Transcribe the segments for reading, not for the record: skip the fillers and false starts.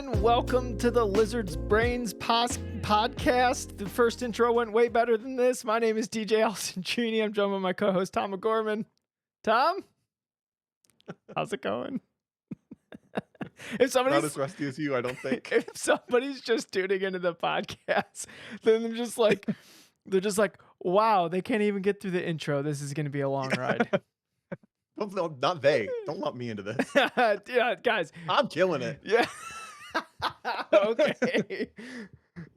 gentlemen, welcome to the Lizard's Brains podcast. The first intro went way better than this. My name is DJ Alcintrini. I'm joined by my co-host Tom O'Gorman. Tom, how's it going? If Not as rusty as you, I don't think. if somebody's just tuning into the podcast, then they're just like, wow, they can't even get through the intro. This is going to be a long ride. No, not they. Don't lump me into this. Yeah, guys. I'm killing it. Yeah. Okay.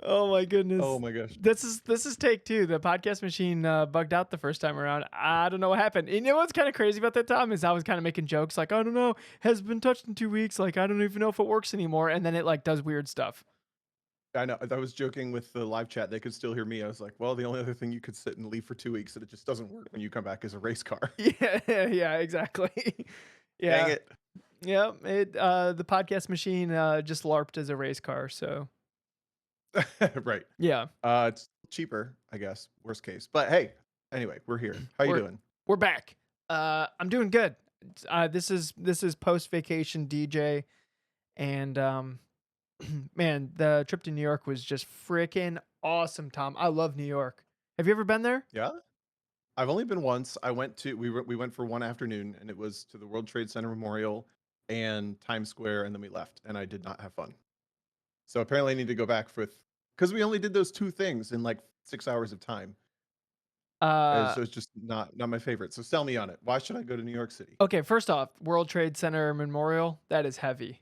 Oh my goodness. Oh my gosh. This is take two. The podcast machine bugged out the first time around. I don't know what happened. You know what's kind of crazy about that, Tom, is I was kind of making jokes like, I don't know, has been touched in 2 weeks. Like, I don't even know if it works anymore. And then it like does weird stuff. I know. I was joking with the live chat. They could still hear me. I was like, well, the only other thing you could sit and leave for 2 weeks that it just doesn't work when you come back is a race car. Yeah, exactly. Yeah. Dang it. Yeah. The podcast machine just LARPed as a race car. So Right. yeah. It's cheaper, I guess. Worst case. But hey, anyway, we're here. How you doing? We're back. I'm doing good. This is post vacation DJ, and man, the trip to New York was just freaking awesome, Tom. I love New York. Have you ever been there? Yeah. I've only been once. We went for one afternoon, and it was to the World Trade Center Memorial and Times Square, and then we left, and I did not have fun. So apparently I need to go back because we only did those two things in like 6 hours of time. So it's just not my favorite. So sell me on it. Why should I go to New York City? Okay, first off, World Trade Center Memorial, that is heavy.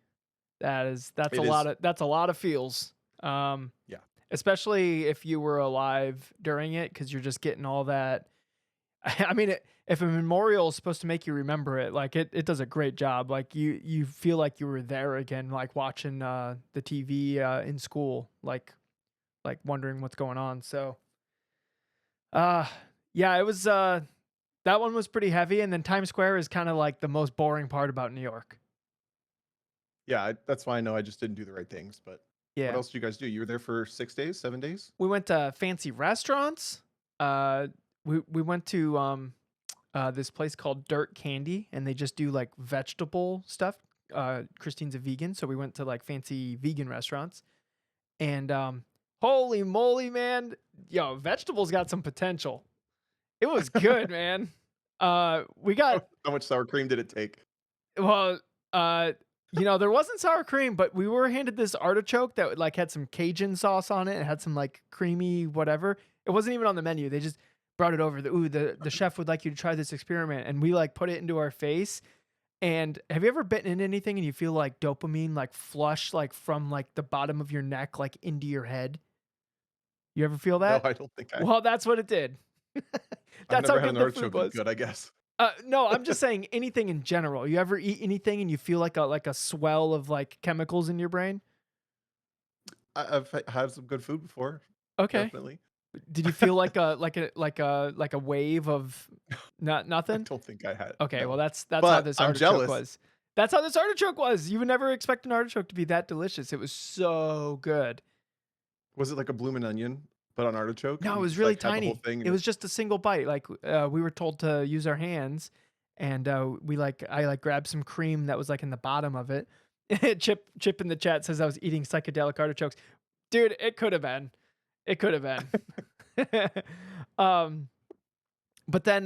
That's a lot of feels. Yeah. Especially if you were alive during it, because you're just getting all that. I mean, if a memorial is supposed to make you remember it, like it does a great job. Like you feel like you were there again, like watching the TV in school, like wondering what's going on. So, yeah, it was that one was pretty heavy, and then Times Square is kind of like the most boring part about New York. Yeah, that's why I know I just didn't do the right things. But Yeah. what else did you guys do? You were there for 6 days, 7 days? We went to fancy restaurants. We went to this place called Dirt Candy, and they just do like vegetable stuff. Christine's a vegan, so we went to like fancy vegan restaurants. And holy moly, man, yo, vegetables got some potential. It was good, man. We got How much sour cream did it take? well, there wasn't sour cream, but we were handed this artichoke that like had some Cajun sauce on it. It had some like creamy whatever. It wasn't even on the menu. They just brought it over. The chef would like you to try this experiment, and we like put it into our face. And have you ever bitten into anything and you feel like dopamine like flush like from like the bottom of your neck like into your head? You ever feel that? No, I don't think I. Well, that's what it did. I've That's how never had good an the food artichoke was. good, I guess. No, I'm just saying anything in general. You ever eat anything and you feel like a swell of like chemicals in your brain? I've had some good food before. Okay. Definitely. Did you feel like a wave of I nothing? don't think I had. Okay, no. well that's how But this I'm artichoke jealous. was. That's how this artichoke was. You would never expect an artichoke to be that delicious. It was so good. Was it like a bloomin' onion, but on artichoke? No, And it you was just, really like, had the whole tiny. thing and It was just a single bite. Like we were told to use our hands, and I grabbed some cream that was like in the bottom of it. Chip in the chat says I was eating psychedelic artichokes. Dude, it could have been. It could have been. But then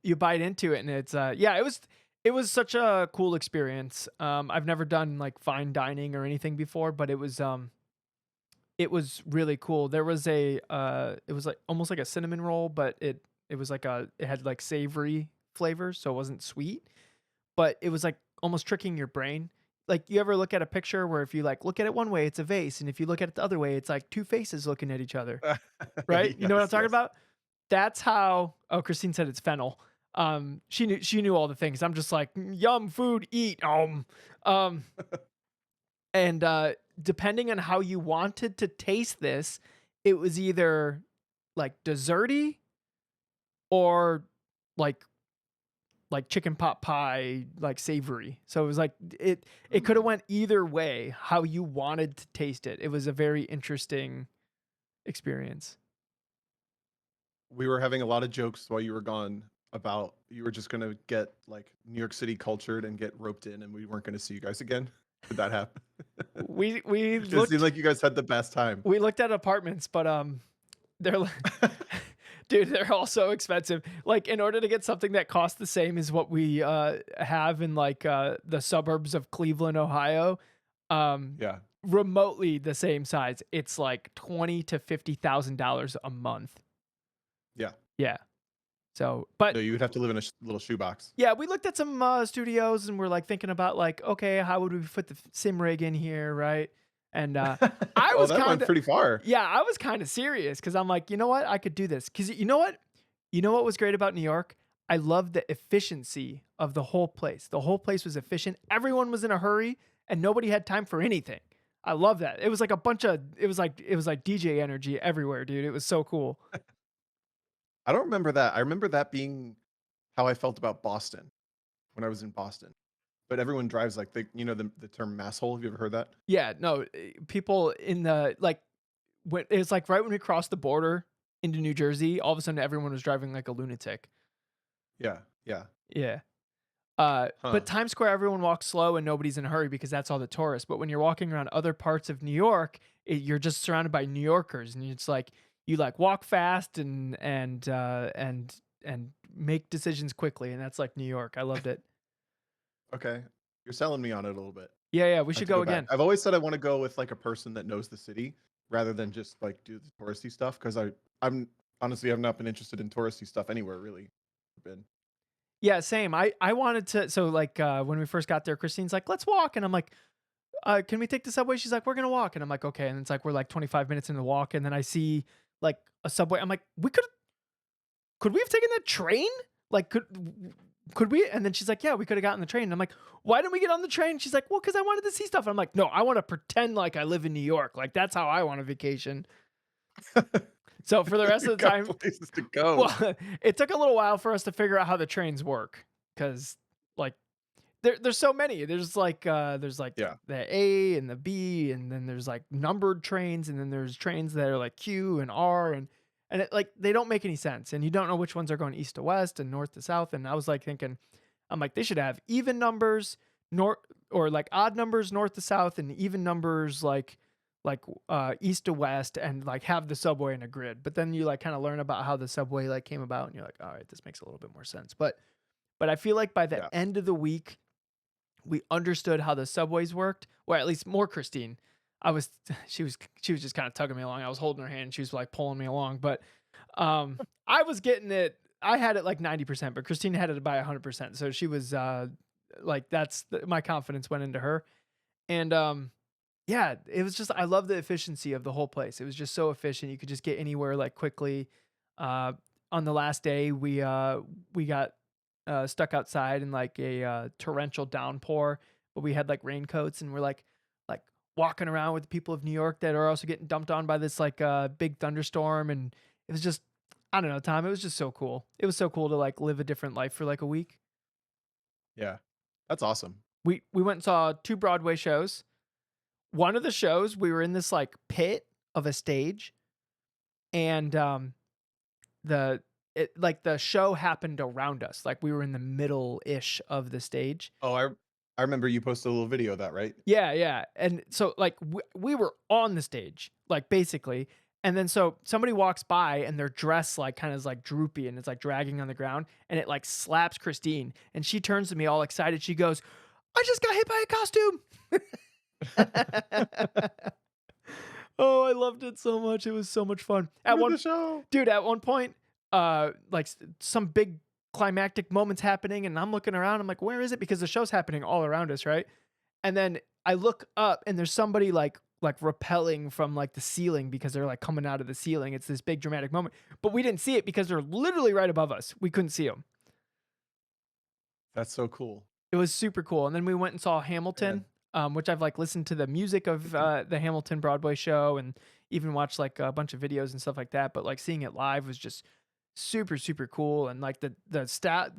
you bite into it and it's it was such a cool experience. I've never done like fine dining or anything before, but it was really cool. There was it was like almost like a cinnamon roll, but it was like it had like savory flavors, so it wasn't sweet, but it was like almost tricking your brain. Like you ever look at a picture where if you like look at it one way, it's a vase, and if you look at it the other way, it's like two faces looking at each other. Right? You know what I'm Yes, talking yes. about? That's how. Oh, Christine said it's fennel. She knew all the things. I'm just like yum food, eat. And depending on how you wanted to taste this, it was either like desserty or like chicken pot pie, like savory. So it was like it could have went either way how you wanted to taste it. It was a very interesting experience. We were having a lot of jokes while you were gone about you were just gonna get like New York City cultured and get roped in, and we weren't gonna see you guys again. Did that happen? We It seemed looked like you guys had the best time. we looked at apartments, but, they're li dude, they're all so expensive. Like, in order to get something that costs the same as what we, have in, like, the suburbs of Cleveland, Ohio, um, Yeah, remotely the same size, it's like 20 to $50,000 a month. yeah. Yeah. So, but No, you would have to live in a little shoebox. yeah, we looked at some, studios and we're, like, thinking about, like, "Okay, how would we fit the sim rig in here?" Right? And, I Oh, was that went kinda pretty far. yeah, I was kinda serious because 'cause I'm like, "You know what? I could do this." Because you know what? You know what was great about New York? I love the efficiency of the whole place. The whole place was efficient. Everyone was in a hurry, and nobody had time for anything. I love that. It was like a bunch of it was like DJ energy everywhere, dude. It was so cool. I don't remember that. I remember that being how I felt about Boston when I was in Boston. But everyone drives like the term masshole. Have you ever heard that? Yeah, no, people in the like when it's like right when we crossed the border into New Jersey, all of a sudden everyone was driving like a lunatic. Yeah, yeah. Yeah. Huh. But Times Square, everyone walks slow and nobody's in a hurry because that's all the tourists. But when you're walking around other parts of New York, you're just surrounded by New Yorkers, and it's like you like walk fast and make decisions quickly, and that's like New York. I loved it. Okay. You're selling me on it a little bit. Yeah, yeah, we I have should to go go back. again. I've always said I want to go with like a person that knows the city rather than just like do the touristy stuff because I'm honestly I've not been interested in touristy stuff anywhere really. Been. Yeah, same. I wanted to. So like when we first got there, Christine's like, "Let's walk," and I'm like, can we take the subway?" She's like, "We're gonna walk," and I'm like, "Okay." And it's like we're like 25 minutes in the walk, and then I see like a subway. I'm like, could we have taken the train? Like, could we? And then she's like, "Yeah, we could have gotten the train." And I'm like, "Why didn't we get on the train?" She's like, "Well, because I wanted to see stuff." And I'm like, "No, I want to pretend like I live in New York. Like that's how I want a vacation." So for the rest You of the got time, places to go. well, it took a little while for us to figure out how the trains work because like there's so many. There's like Yeah. the A and the B, and then there's like numbered trains, and then there's trains that are like Q and R, and it, like they don't make any sense, and you don't know which ones are going east to west and north to south. And I was like thinking, I'm like they should have even numbers north or like odd numbers north to south, and even numbers like east to west, and like have the subway in a grid. But then you like kind of learn about how the subway like came about, and you're like, all right, this makes a little bit more sense. But I feel like by the Yeah. end of the week we understood how the subways worked, or at least more Christine. I was she was just kind of tugging me along. I was holding her hand, she was like pulling me along, but I was getting it. I had it like 90%, but Christine had it by 100%. So she was like my confidence went into her. And yeah, it was just I love the efficiency of the whole place. It was just so efficient. You could just get anywhere like quickly. Uh on the last day we got stuck outside in like a torrential downpour, but we had like raincoats and we're like walking around with the people of New York that are also getting dumped on by this like big thunderstorm, and it was just I don't know, Tom. It was just so cool. It was so cool to like live a different life for like a week. Yeah. That's awesome. We went and saw two Broadway shows. One of the shows we were in this like pit of a stage, and the like the show happened around us. Like we were in the middle ish of the stage. Oh, I remember you posted a little video of that, right? Yeah, yeah. And so like we were on the stage, like basically. And then so somebody walks by and their dress like kind of is like droopy and it's like dragging on the ground, and it like slaps Christine, and she turns to me all excited. She goes, "I just got hit by a costume." Oh, I loved it so much. It was so much fun. Look at the show. Dude, at one point, like some big climactic moments happening, and I'm looking around. I'm like, where is it? Because the show's happening all around us, right? And then I look up, and there's somebody like rappelling from like the ceiling because they're like coming out of the ceiling. It's this big dramatic moment, but we didn't see it because they're literally right above us. We couldn't see them. That's so cool. It was super cool. And then we went and saw Man. Hamilton, which I've like listened to the music of the Hamilton Broadway show and even watched like a bunch of videos and stuff like that. But like seeing it live was just super super cool. And like the staff,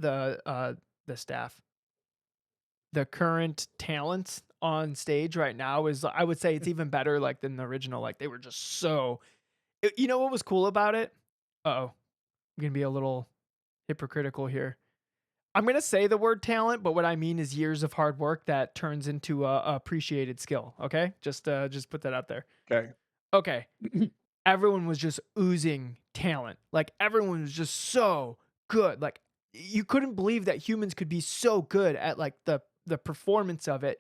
the current talent on stage right now is I would say it's even better like than the original. Like they were just so. You know what was cool about it? Uh oh, I'm gonna be a little hypocritical here. I'm gonna say the word talent, but what I mean is years of hard work that turns into a appreciated skill. Okay, just put that out there. Okay. Okay, everyone was just oozing talent. Like everyone was just so good. Like you couldn't believe that humans could be so good at like the performance of it.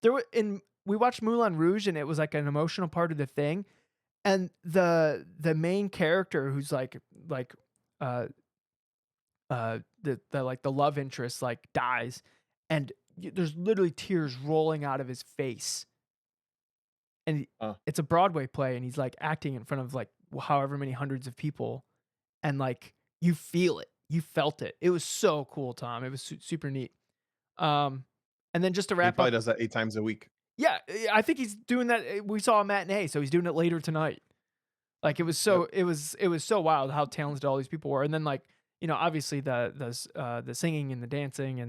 There were in We watched Moulin Rouge and it was like an emotional part of the thing. And the main character who's like uh the like the love interest like dies and there's literally tears rolling out of his face and Uh, it's a Broadway play and he's like acting in front of like however many hundreds of people and like you feel it, you felt it. It was so cool, Tom. It was super neat. um and then just to he wrap probably up, does that 8 times a week. yeah, I think he's doing that. We saw a matinee, so he's doing it later tonight. Like Yep. it was so wild how talented all these people were, and then like obviously the singing and the dancing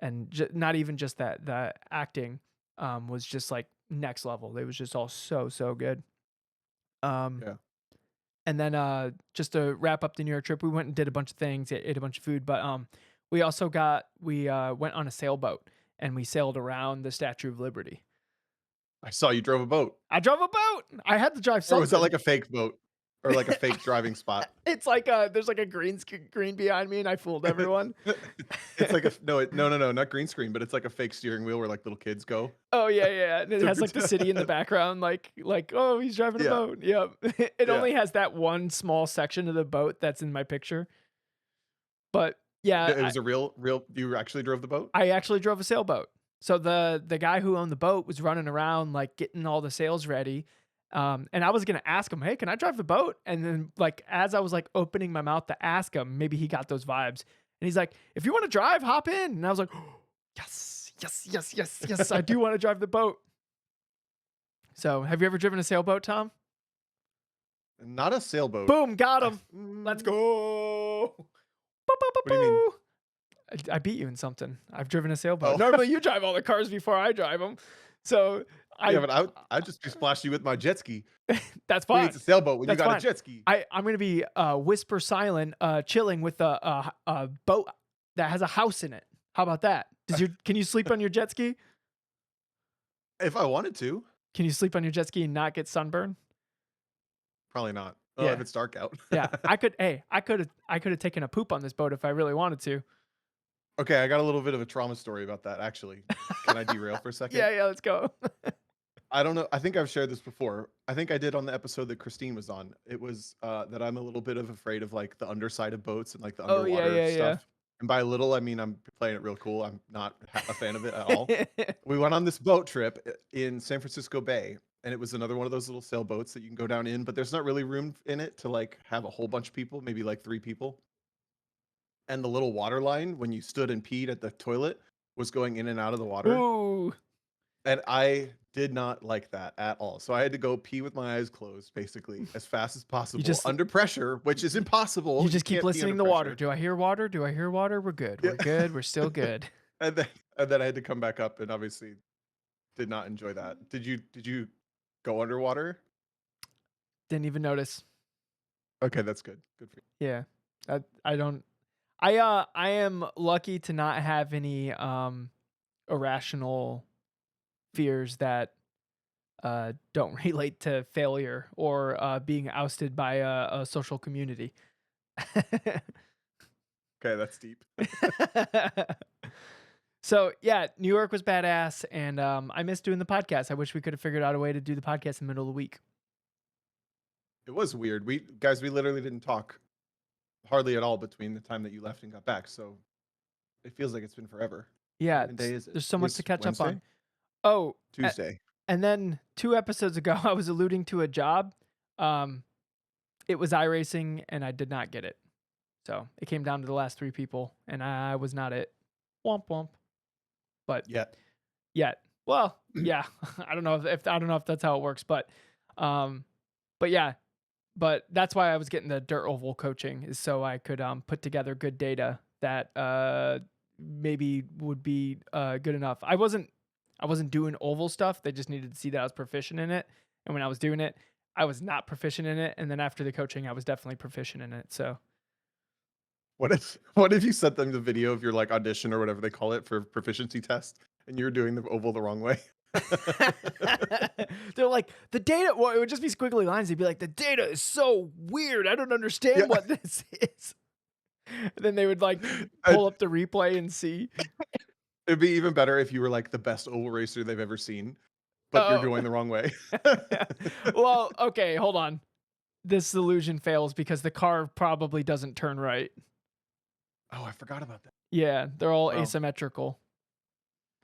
and not even just that the acting was just like next level. It was just all so good. Um, Yeah. and then just to wrap up the New York trip, we went and did a bunch of things, ate a bunch of food, but we also went on a sailboat and we sailed around the Statue of Liberty. I saw you drove a boat. I drove a boat. I had to drive Or was that something. like a fake boat? Or like a fake driving spot? It's like there's like a green behind me, and I fooled everyone. It's like a no, not green screen, but it's like a fake steering wheel where like little kids go Oh yeah, yeah, and it to has like the city in the pretend. background, like oh he's driving a Yeah, boat. Yep. It yeah. only has that one small section of the boat that's in my picture, but yeah, It was a real you actually drove the boat? I actually drove a sailboat. So the guy who owned the boat was running around like getting all the sails ready. And I was gonna ask him, "Hey, can I drive the boat?" And then like as I was like opening my mouth to ask him, maybe he got those vibes. And he's like, "If you want to drive, hop in." And I was like, "Yes, yes, yes, yes, yes, I do want to drive the boat." So, have you ever driven a sailboat, Tom? Not a sailboat. Boom, got I him. Let's go. Boop, boop, boop, what do you mean? boop. I beat you in something. I've driven a sailboat. Oh, Normally, you drive all the cars before I drive them. So yeah, I but I just be splash you with my jet ski. that's Who fine. needs a sailboat when you That's got a fine. jet ski? I'm gonna be whisper silent, chilling with a boat that has a house in it. How about that? Can you sleep on your jet ski? If I wanted to, Can you sleep on your jet ski and not get sunburned? probably not. Oh, if Yeah, it's dark out. yeah. I could have taken a poop on this boat if I really wanted to. Okay, I got a little bit of a trauma story about that actually. Can I derail for a second? Yeah, yeah. Let's go. I don't know. I think I've shared this before. I think I did on the episode that Christine was on. It was that I'm a little bit of afraid of like the underside of boats and like the Oh yeah, underwater yeah, stuff. And by little, I mean I'm playing it real cool. I'm not a fan of it at all. yeah. We went on this boat trip in San Francisco Bay, and it was another one of those little sailboats that you can go down in, but there's not really room in it to like have a whole bunch of people, maybe like 3 people. And the little water line when you stood and peed at the toilet was going in and out of the water. Ooh, And I did not like that at all. So I had to go pee with my eyes closed, basically, as fast as you possible just under pressure, which is you impossible. You just keep can't pee under listening to water. pressure. Do I hear water? Do I hear water? We're good. Yeah. We're good. We're still good. And then I had to come back up and obviously did not enjoy that. Did you go underwater? Didn't even notice. Okay, that's good. Good for Yeah. I don't I am lucky to not have any irrational fears that don't relate to failure or being ousted by a social community. you. Okay, that's deep. So yeah, New York was badass, and I miss doing the podcast. I wish we could have figured out a way to do the podcast in the middle of the week. It was weird. We literally didn't talk hardly at all between the time that you left and got back. So it feels like it's been forever. What Yeah, even day is it? there's so much to Today's catch up on. Wednesday? Oh, Tuesday. and then 2 episodes ago, I was alluding to a job. Um, it was iRacing, and I did not get it. So it came down to the last 3 people, and I was not it. Womp womp. But Yeah. yet, well, yeah, I don't know if I don't know if that's how it works, um, but yeah, but that's why I was getting the dirt oval coaching is so I could put together good data that maybe would be good enough. I wasn't doing oval stuff. They just needed to see that I was proficient in it, and when I was doing it, I was not proficient in it. And then after the coaching, I was definitely proficient in it. So what if you sent them the video of your like audition or whatever they call it for proficiency test, and you were doing the oval the wrong way? They're like, the data, well, it would just be squiggly lines. They'd be like, the data is so weird. I don't Yeah, understand what this is. And then they would like and pull up the replay and see. it'd be even better if you were like the best oval racer they've ever seen, but you're Oh, going the wrong way. well, okay, hold on. This illusion fails because the car probably doesn't turn right. Oh, I forgot about that. Yeah, they're all Well, asymmetrical.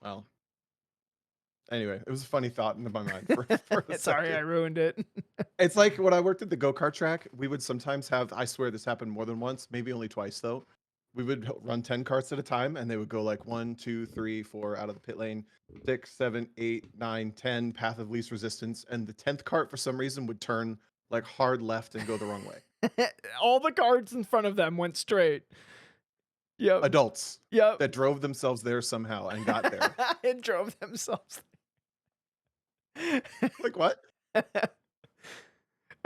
well. Anyway, it was a funny thought in my mind for a Sorry, I second. ruined it. It's like when I worked at the go-kart track, we would sometimes have, I swear this happened more than once, maybe only twice though. We would run 10 carts at a time and they would go like 1, 2, 3, 4 out of the pit lane, 6, 7, 8, 9, 10, path of least resistance. And the 10th cart for some reason would turn like hard left and go the wrong way. All the cards in front of them went straight. Yep. Adults Yep. that drove themselves there somehow and got there. And drove themselves. Like what? And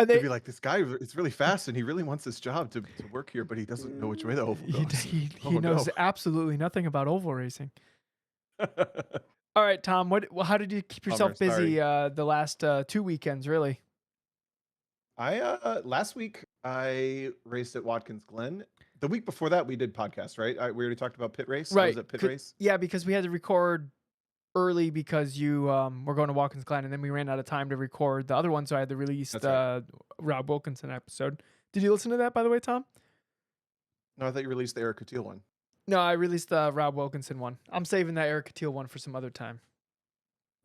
They'd they be like, this guy is really fast and he really wants this job to work here, but he doesn't know which way the oval goes. he Oh no. knows absolutely nothing about oval racing. All right, Tom. How did you keep Bummer, yourself busy sorry. the last 2 weekends? Really? I last week I raced at Watkins Glen. The week before that we did podcast, right? We already talked about pit race. I was Right. at pit race. Yeah, because we had to record early because you were going to Watkins Glen, and then we ran out of time to record the other one, so I had to release That's right. the Rob Wilkinson episode. Did you listen to that, by the way, Tom? No, I thought you released the Erica Teal one. No, I released the Rob Wilkinson one. I'm saving that Eric Teal one for some other time.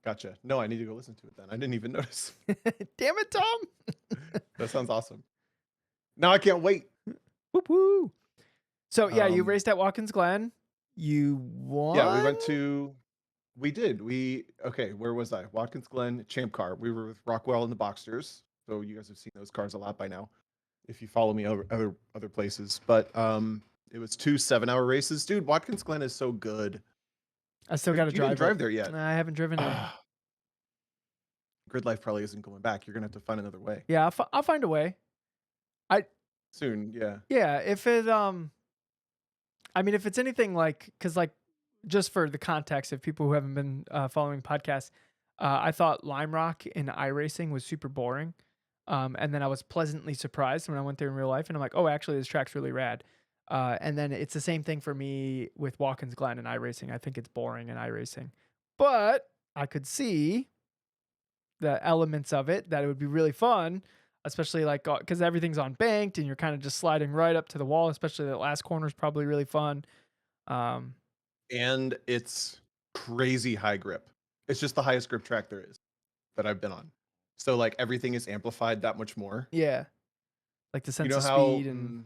Gotcha. No, I need to go listen to it then. I didn't even notice. Damn it, Tom! That sounds awesome. Now I can't wait. Whoop woo! So yeah, you Um, raced at Watkins Glen. You yeah, we won. went to. We did. Okay. Where was I? Watkins Glen Champ Car. We were with Rockwell and the Boxsters. So you guys have seen those cars a lot by now, if you follow me over other places. But it was 2 7-hour races, dude. Watkins Glen is so good. I still You got to didn't drive it. drive there yet. I haven't driven it. Ah, Grid life probably isn't going back. You're gonna have to find another way Yeah, I'll find a way. I soon. Yeah. Yeah, if it I mean, if it's anything like, because like, just for the context of people who haven't been following podcasts, I thought Lime Rock in iRacing was super boring, and then I was pleasantly surprised when I went there in real life, and I'm like, oh, actually, this track's really rad. And then it's the same thing for me with Watkins Glen and iRacing. I think it's boring in iRacing, but I could see the elements of it that it would be really fun, especially like because everything's on banked and you're kind of just sliding right up to the wall. Especially the last corner is probably really fun. Um, And it's crazy high grip. It's just the highest grip track there is that I've been on. So like everything is amplified that much more. yeah, like the You sense know of how speed and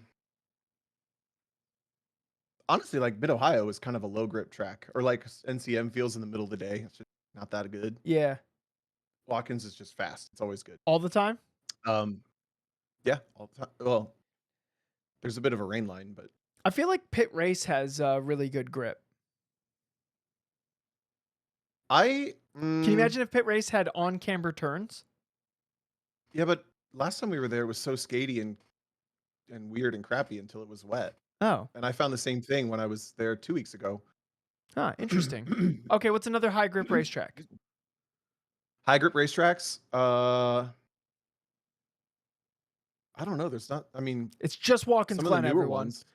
honestly, like Mid Ohio is kind of a low grip track, or like NCM feels in the middle of the day. It's just not that good. yeah, Watkins is just fast. It's always good. all the time. Um, yeah, all the time. Well, there's a bit of a rain line, but I feel like Pit Race has really good grip. I Can you imagine if Pit Race had on camber turns? yeah, but last time we were there it was so skatey and weird and crappy until it was wet. Oh, And I found the same thing when I was there 2 weeks ago. interesting. Okay, what's another high grip racetrack? High grip racetracks. I don't know. There's not. I mean, It's just Watkins some of the Glen, newer everyone. ones.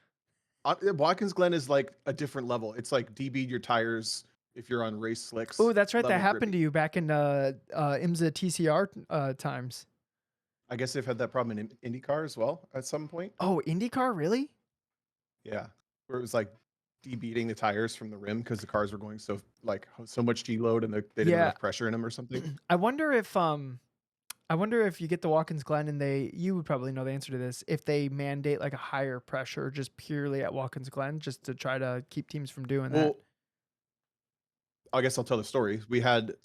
Watkins Glen is like a different level. It's like DB'd your tires if you're on race slicks Oh, that's right. That level happened to grippy. you back in IMSA TCR times. I guess they've had that problem in IndyCar as well at some point. Oh, IndyCar, really? Yeah, where it was like debeating the tires from the rim because the cars were going so much G load and they didn't have Yeah. enough pressure in them or something. I wonder if you get the Watkins Glen and you would probably know the answer to this, if they mandate like a higher pressure just purely at Watkins Glen just to try to keep teams from doing that. Well, I guess I'll tell the story.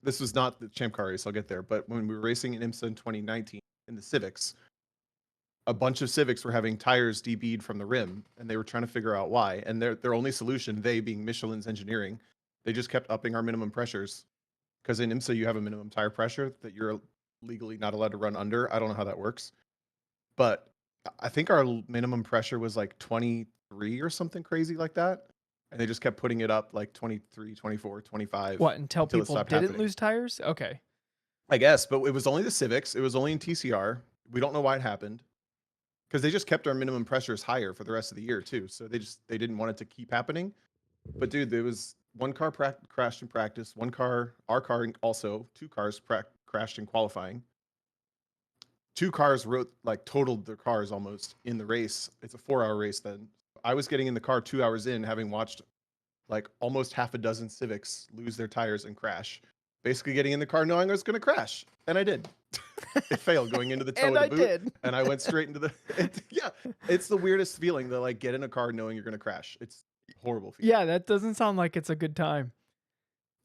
This was not the Champ Car race. I'll get there, but when we were racing in IMSA in 2019 in the Civics, a bunch of Civics were having tires DB'd from the rim, and they were trying to figure out why. And their only solution, they being Michelin's engineering, they just kept upping our minimum pressures. Because in IMSA you have a minimum tire pressure that you're legally not allowed to run under. I don't know how that works, but I think our minimum pressure was like 20 23 or something crazy like that. And they just kept putting it up like 23, 24, 25 What, until until it people stopped didn't happening. lose tires? Okay. I guess, but it was only the Civics. It was only in TCR. We don't know why it happened because they just kept our minimum pressures higher for the rest of the year too. So they didn't want it to keep happening. But dude, there was one car crashed in practice. One car, our car also, two cars crashed in qualifying. Two cars wrote like totaled their cars almost in the race. It's a 4-hour race then. I was getting in the car 2 hours in, having watched like almost half a dozen Civics lose their tires and crash. Basically getting in the car knowing I was going to crash. And I did. It failed going into the toe And of the I boot. did. And I went straight into the, yeah, it's the weirdest feeling to like get in a car knowing you're going to crash. It's a horrible feeling. Yeah, that doesn't sound like it's a good time.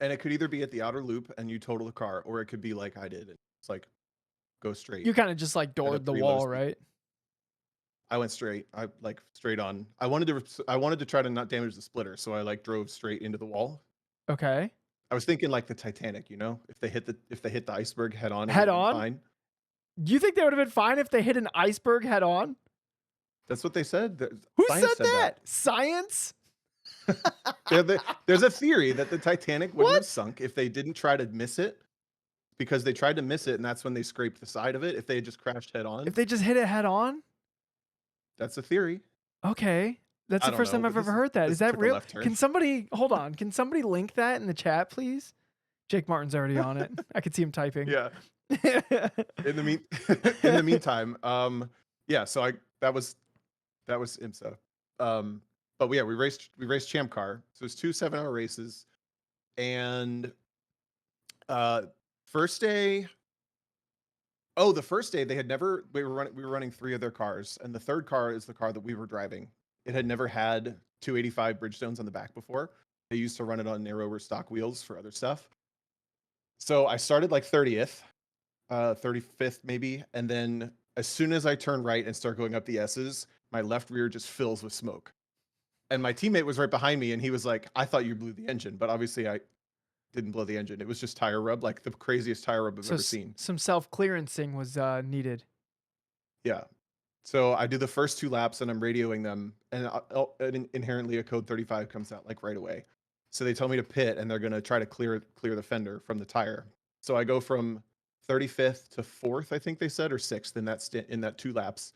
And it could either be at the outer loop and you total the car, or it could be like I did. It's like go straight You kind of just like at a doored the pretty low wall, speed. right? I went straight. I like straight on. I wanted to try to not damage the splitter, so I like drove straight into the wall. Okay. I was thinking like the Titanic, if they hit the iceberg head on, it would Head have been on? fine. Do you think they would have been fine if they hit an iceberg head on? That's what they said. Who Science said said that. that? Science? There's a theory that the Titanic wouldn't have What? sunk if they didn't try to miss it, because they tried to miss it, and that's when they scraped the side of it. If they had just crashed head If on, they just hit it head on? that's a theory. Okay. That's I the don't first know, time but I've ever heard that. Is this that took a real? left turn. Can somebody hold on? Can somebody link that in the chat, please? Jake Martin's already on it. I could see him typing. Yeah. In the mean in the meantime, yeah. So that was IMSA. But yeah, we raced Champ Car. So it's 2 7-hour races, and uh, first day. Oh, the first day they had never. We were running three of their cars, and the third car is the car that we were driving. It had never had 285 Bridgestones on the back before. They used to run it on narrower stock wheels for other stuff. So I started like 30th, 35th maybe, and then as soon as I turn right and start going up the S's, my left rear just fills with smoke. And my teammate was right behind me, and he was like, "I thought you blew the engine," but obviously I didn't blow the engine. It was just tire rub, like the craziest tire rub I've So ever seen. some self-clearancing was needed. Yeah. So I do the first 2 laps, and I'm radioing them, and inherently a code 35 comes out like right away. So they tell me to pit, and they're gonna try to clear the fender from the tire. So I go from 35th to 4th, I think they said, or 6th in that 2 laps,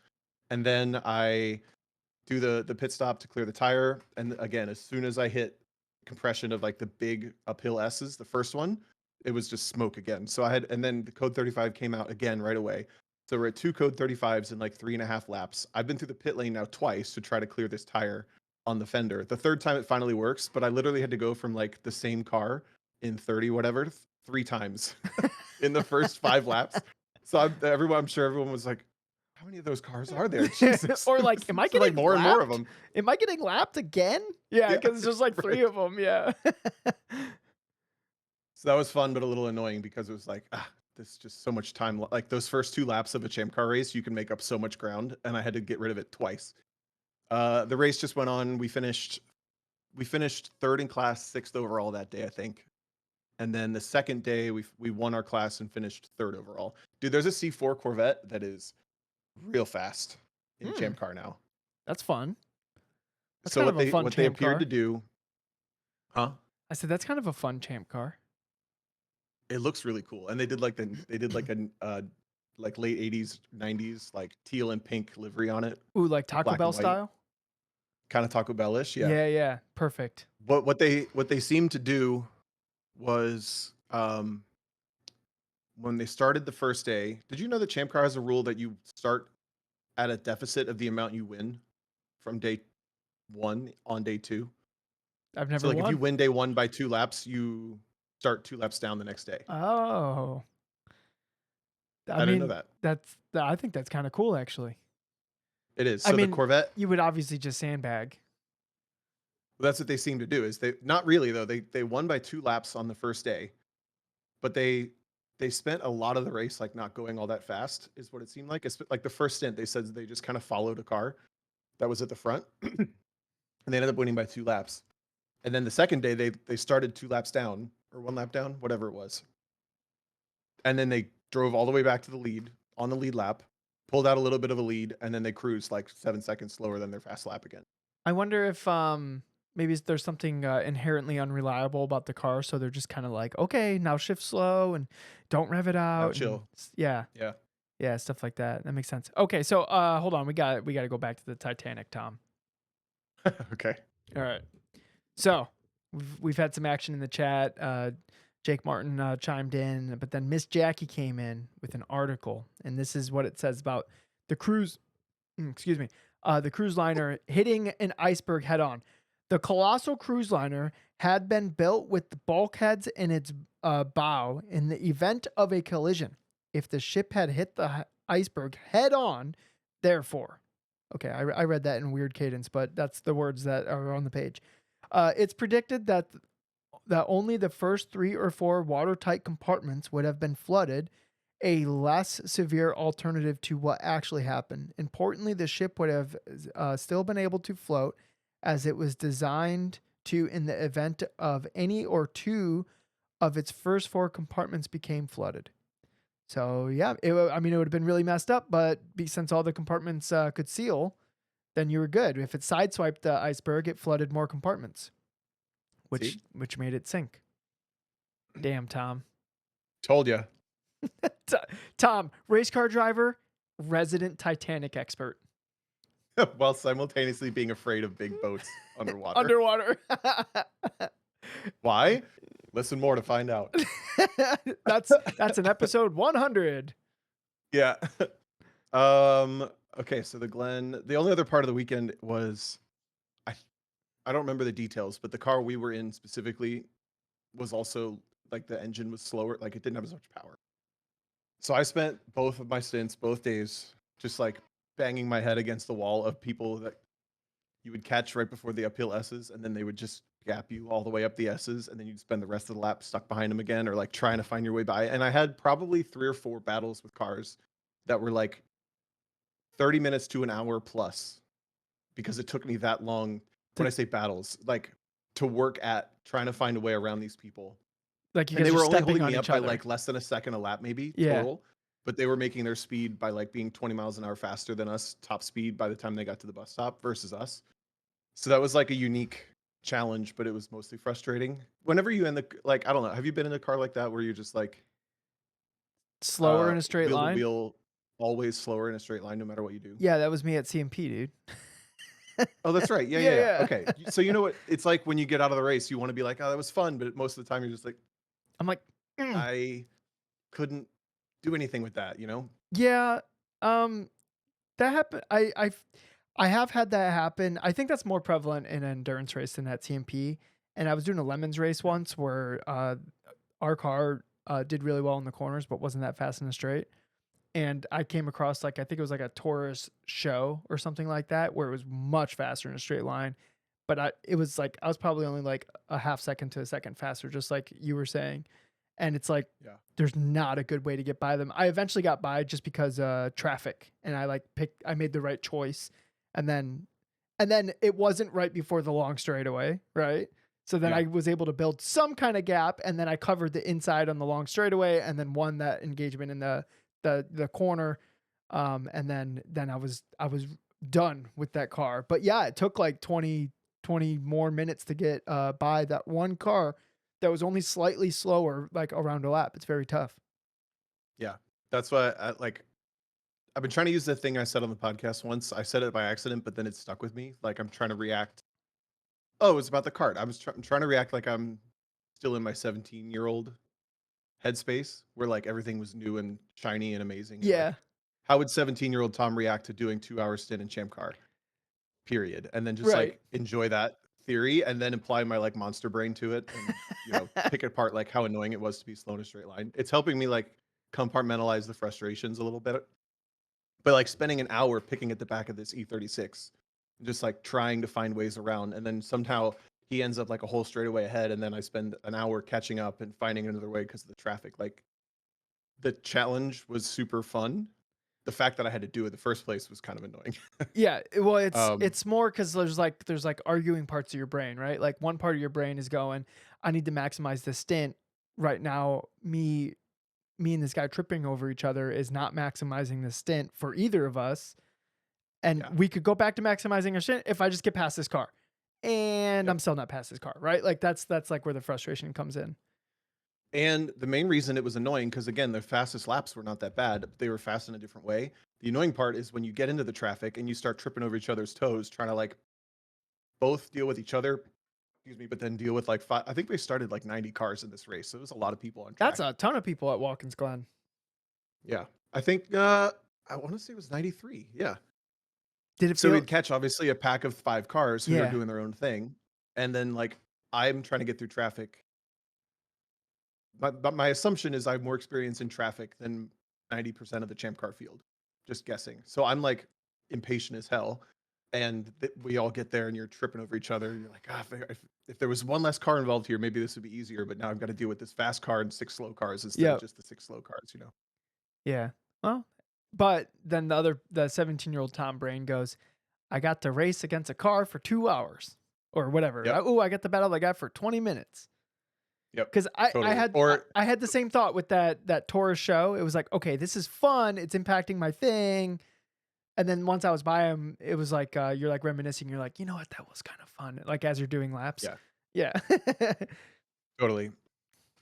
and then I do the pit stop to clear the tire. And again, as soon as I hit compression of like the big uphill S's, the first one, it was just smoke again. So and then the code 35 came out again right away. So we're at 2 code 35s in like 3.5 laps. I've been through the pit lane now twice to try to clear this tire on the fender. The third time it finally works, but I literally had to go from like the same car in 30 whatever 3 times in the first 5 laps. So I'm sure everyone was like, how many of those cars are there? Jesus. Or There like, am I seems to be, like getting more and more of lapped? them. Am I getting lapped again? Yeah, Yeah, because it's just like three right. of them. Yeah. So that was fun, but a little annoying because it was like, this is just so much time. Like those first 2 laps of a Champ Car race, you can make up so much ground, and I had to get rid of it twice. The race just went on. We finished third in class, sixth overall that day, I think. And then the second day, we won our class and finished third overall. Dude, there's a C4 Corvette that is real fast in Hmm, Champ Car now. that's fun. That's So kind of a fun what they champ appeared to car. do, huh? I said that's kind of a fun champ car. It looks really cool, and they did like a like late 80s 90s like teal and pink livery on it, Ooh, like Taco black Bell and white, style. kind of Taco Bellish. Yeah. Yeah, yeah, perfect. What they seemed to do was when they started the first day. Did you know the Champ Car has a rule that you start at a deficit of the amount you win from day one on day two? I've So never like if you won. win day one by 2 laps, you start 2 laps down the next day. Oh, I I didn't know mean, that. I think that's kind of cool, actually. It is. I So the mean, Corvette, you would obviously just sandbag. that's what they seem to do. Is they not really though. They won by 2 laps on the first day, but they spent a lot of the race like not going all that fast. Is what it seemed like. It's like the first stint, they said they just kind of followed a car that was at the front, and they ended up winning by 2 laps. And then the second day, they started 2 laps down or 1 lap down, whatever it was, and then they drove all the way back to the lead on the lead lap, pulled out a little bit of a lead, and then they cruised like 7 seconds slower than their fast lap again. I wonder if maybe there's something inherently unreliable about the car, so they're just kind of like, okay, now shift slow and don't rev it Now out, and chill. yeah, Yeah. yeah, stuff like that. That makes sense. Okay, so hold on, we got to go back to the Titanic, Tom. Okay. All right, so we've had some action in the chat. Jake Martin chimed in, but then Miss Jackie came in with an article, and this is what it says about the cruise. Excuse me. The cruise liner hitting an iceberg head on. The colossal cruise liner had been built with the bulkheads in its bow in the event of a collision. If the ship had hit the iceberg head on, therefore. Okay, I read that in weird cadence, but that's the words that are on the page. It's predicted that only the first 3 or 4 watertight compartments would have been flooded, a less severe alternative to what actually happened. Importantly, the ship would have still been able to float as it was designed to in the event of any or two of its first 4 compartments became flooded. So yeah, I mean, it would have been really messed up, but since all the compartments could seal, then you were good. If it sideswiped the iceberg, it flooded more compartments, which See? made it sink. Damn, Tom. Told you. Tom, race car driver, resident Titanic expert. While simultaneously being afraid of big boats underwater. Underwater. Why? Listen more to find out. That's an episode 100. Yeah. Okay, so the only other part of the weekend was I I don't remember the details, but the car we were in specifically was also like the engine was slower, like it didn't have as much power. So I spent both of my stints, both days, just like banging my head against the wall of people that you would catch right before the uphill S's, and then they would just gap you all the way up the S's, and then you'd spend the rest of the lap stuck behind them again, or like trying to find your way by. And I had probably 3 or 4 battles with cars that were like 30 minutes to an hour plus because it took me that long. When To, I say battles, like to work at trying to find a way around these people. like you And they guys are were only stepping holding on me up each by other. like less than a second a lap, maybe Yeah. total. But they were making their speed by like being 20 miles an hour faster than us, top speed by the time they got to the bus stop versus us. So that was like a unique challenge, but it was mostly frustrating. Whenever you like, I don't know, have you been in a car like that where you're just like Slower in a straight wheel to line. wheel, always slower in a straight line no matter what you do? Yeah, that was me at CMP, dude. Oh, that's right. Yeah, yeah, Yeah, yeah. yeah. Okay. So you know what it's like when you get out of the race, you want to be like, oh, that was fun, but most of the time you're just like, I'm like, I couldn't do anything with that, you know? yeah. Um, that happened. I have had that happen. I think that's more prevalent in an endurance race than at CMP. And I was doing a lemons race Yeah. once where our car did really well in the corners, but wasn't that fast in the straight. And I came across like I think it was like a Taurus show or something like that, where it was much faster in a straight line. But it was like I was probably only like a half second to a second faster, just like you were saying. And it's like Yeah. there's not a good way to get by them. I eventually got by just because traffic, and I made the right choice, and then it wasn't right before the long straightaway, right? So then Yeah. I was able to build some kind of gap, and then I covered the inside on the long straightaway, and then won that engagement in the corner, and then I was done with that car. But yeah, it took like 20 more minutes to get by that one car that was only slightly slower, like around a lap. It's very tough. Yeah. That's why I've been trying to use the thing I said on the podcast once. I said it by accident, but then it stuck with me. Like I'm trying to react. Oh, it's about the cart. I'm trying to react like I'm still in my 17-year-old headspace where like everything was new and shiny and amazing. And Yeah, like, how would 17-year-old Tom react to doing 2 hour stint in Champ Car? Period. And then just right. like enjoy that theory and then apply my like monster brain to it and pick apart like how annoying it was to be slow in a straight line. It's helping me like compartmentalize the frustrations a little bit. But like spending an hour picking at the back of this E36, just like trying to find ways around, and then somehow he ends up like a whole straightaway ahead, and then I spend an hour catching up and finding another way because of the traffic. Like the challenge was super fun. The fact that I had to do it in the first place was kind of annoying. Yeah, well, it's um, it's more because there's like arguing parts of your brain, right? Like one part of your brain is going, I need to maximize this stint right now. Me and this guy tripping over each other is not maximizing the stint for either of us. and Yeah. we could go back to maximizing our shit if I just get past this car. And Yep. I'm still not past this car, right? Like that's like where the frustration comes in. And the main reason it was annoying, because again, the fastest laps were not that bad. They were fast in a different way. The annoying part is when you get into the traffic and you start tripping over each other's toes, trying to like both deal with each other, excuse me, but then deal with like five. I think they started like 90 cars in this race. So there was a lot of people on That's track. a ton of people at Watkins Glen. Yeah. I think I want to say it was 93. Yeah. Did it So feel? we'd catch obviously a pack of 5 cars who are Yeah, doing their own thing. And then like I'm trying to get through traffic. But my assumption is I have more experience in traffic than 90% of the Champ Car field. Just guessing. So I'm like impatient as hell. And we all get there and you're tripping over each other. You're like, ah, if there was one less car involved here, maybe this would be easier. But now I've got to deal with this fast car and 6 slow cars instead of yeah, just the 6 slow cars, you know? yeah. Well, but then the 17-year-old Tom Brain goes, I got to race against a car for 2 hours or whatever. Yep. Oh, I got to battle the guy for 20 minutes. Yep. Because I, I Totally. had I, Or I had the same thought with that Taurus show. It was like, okay, this is fun. It's impacting my thing. And then once I was by him, it was like you're like reminiscing. You're like, you know what, that was kind of fun. Like as you're doing laps. yeah, Yeah. totally.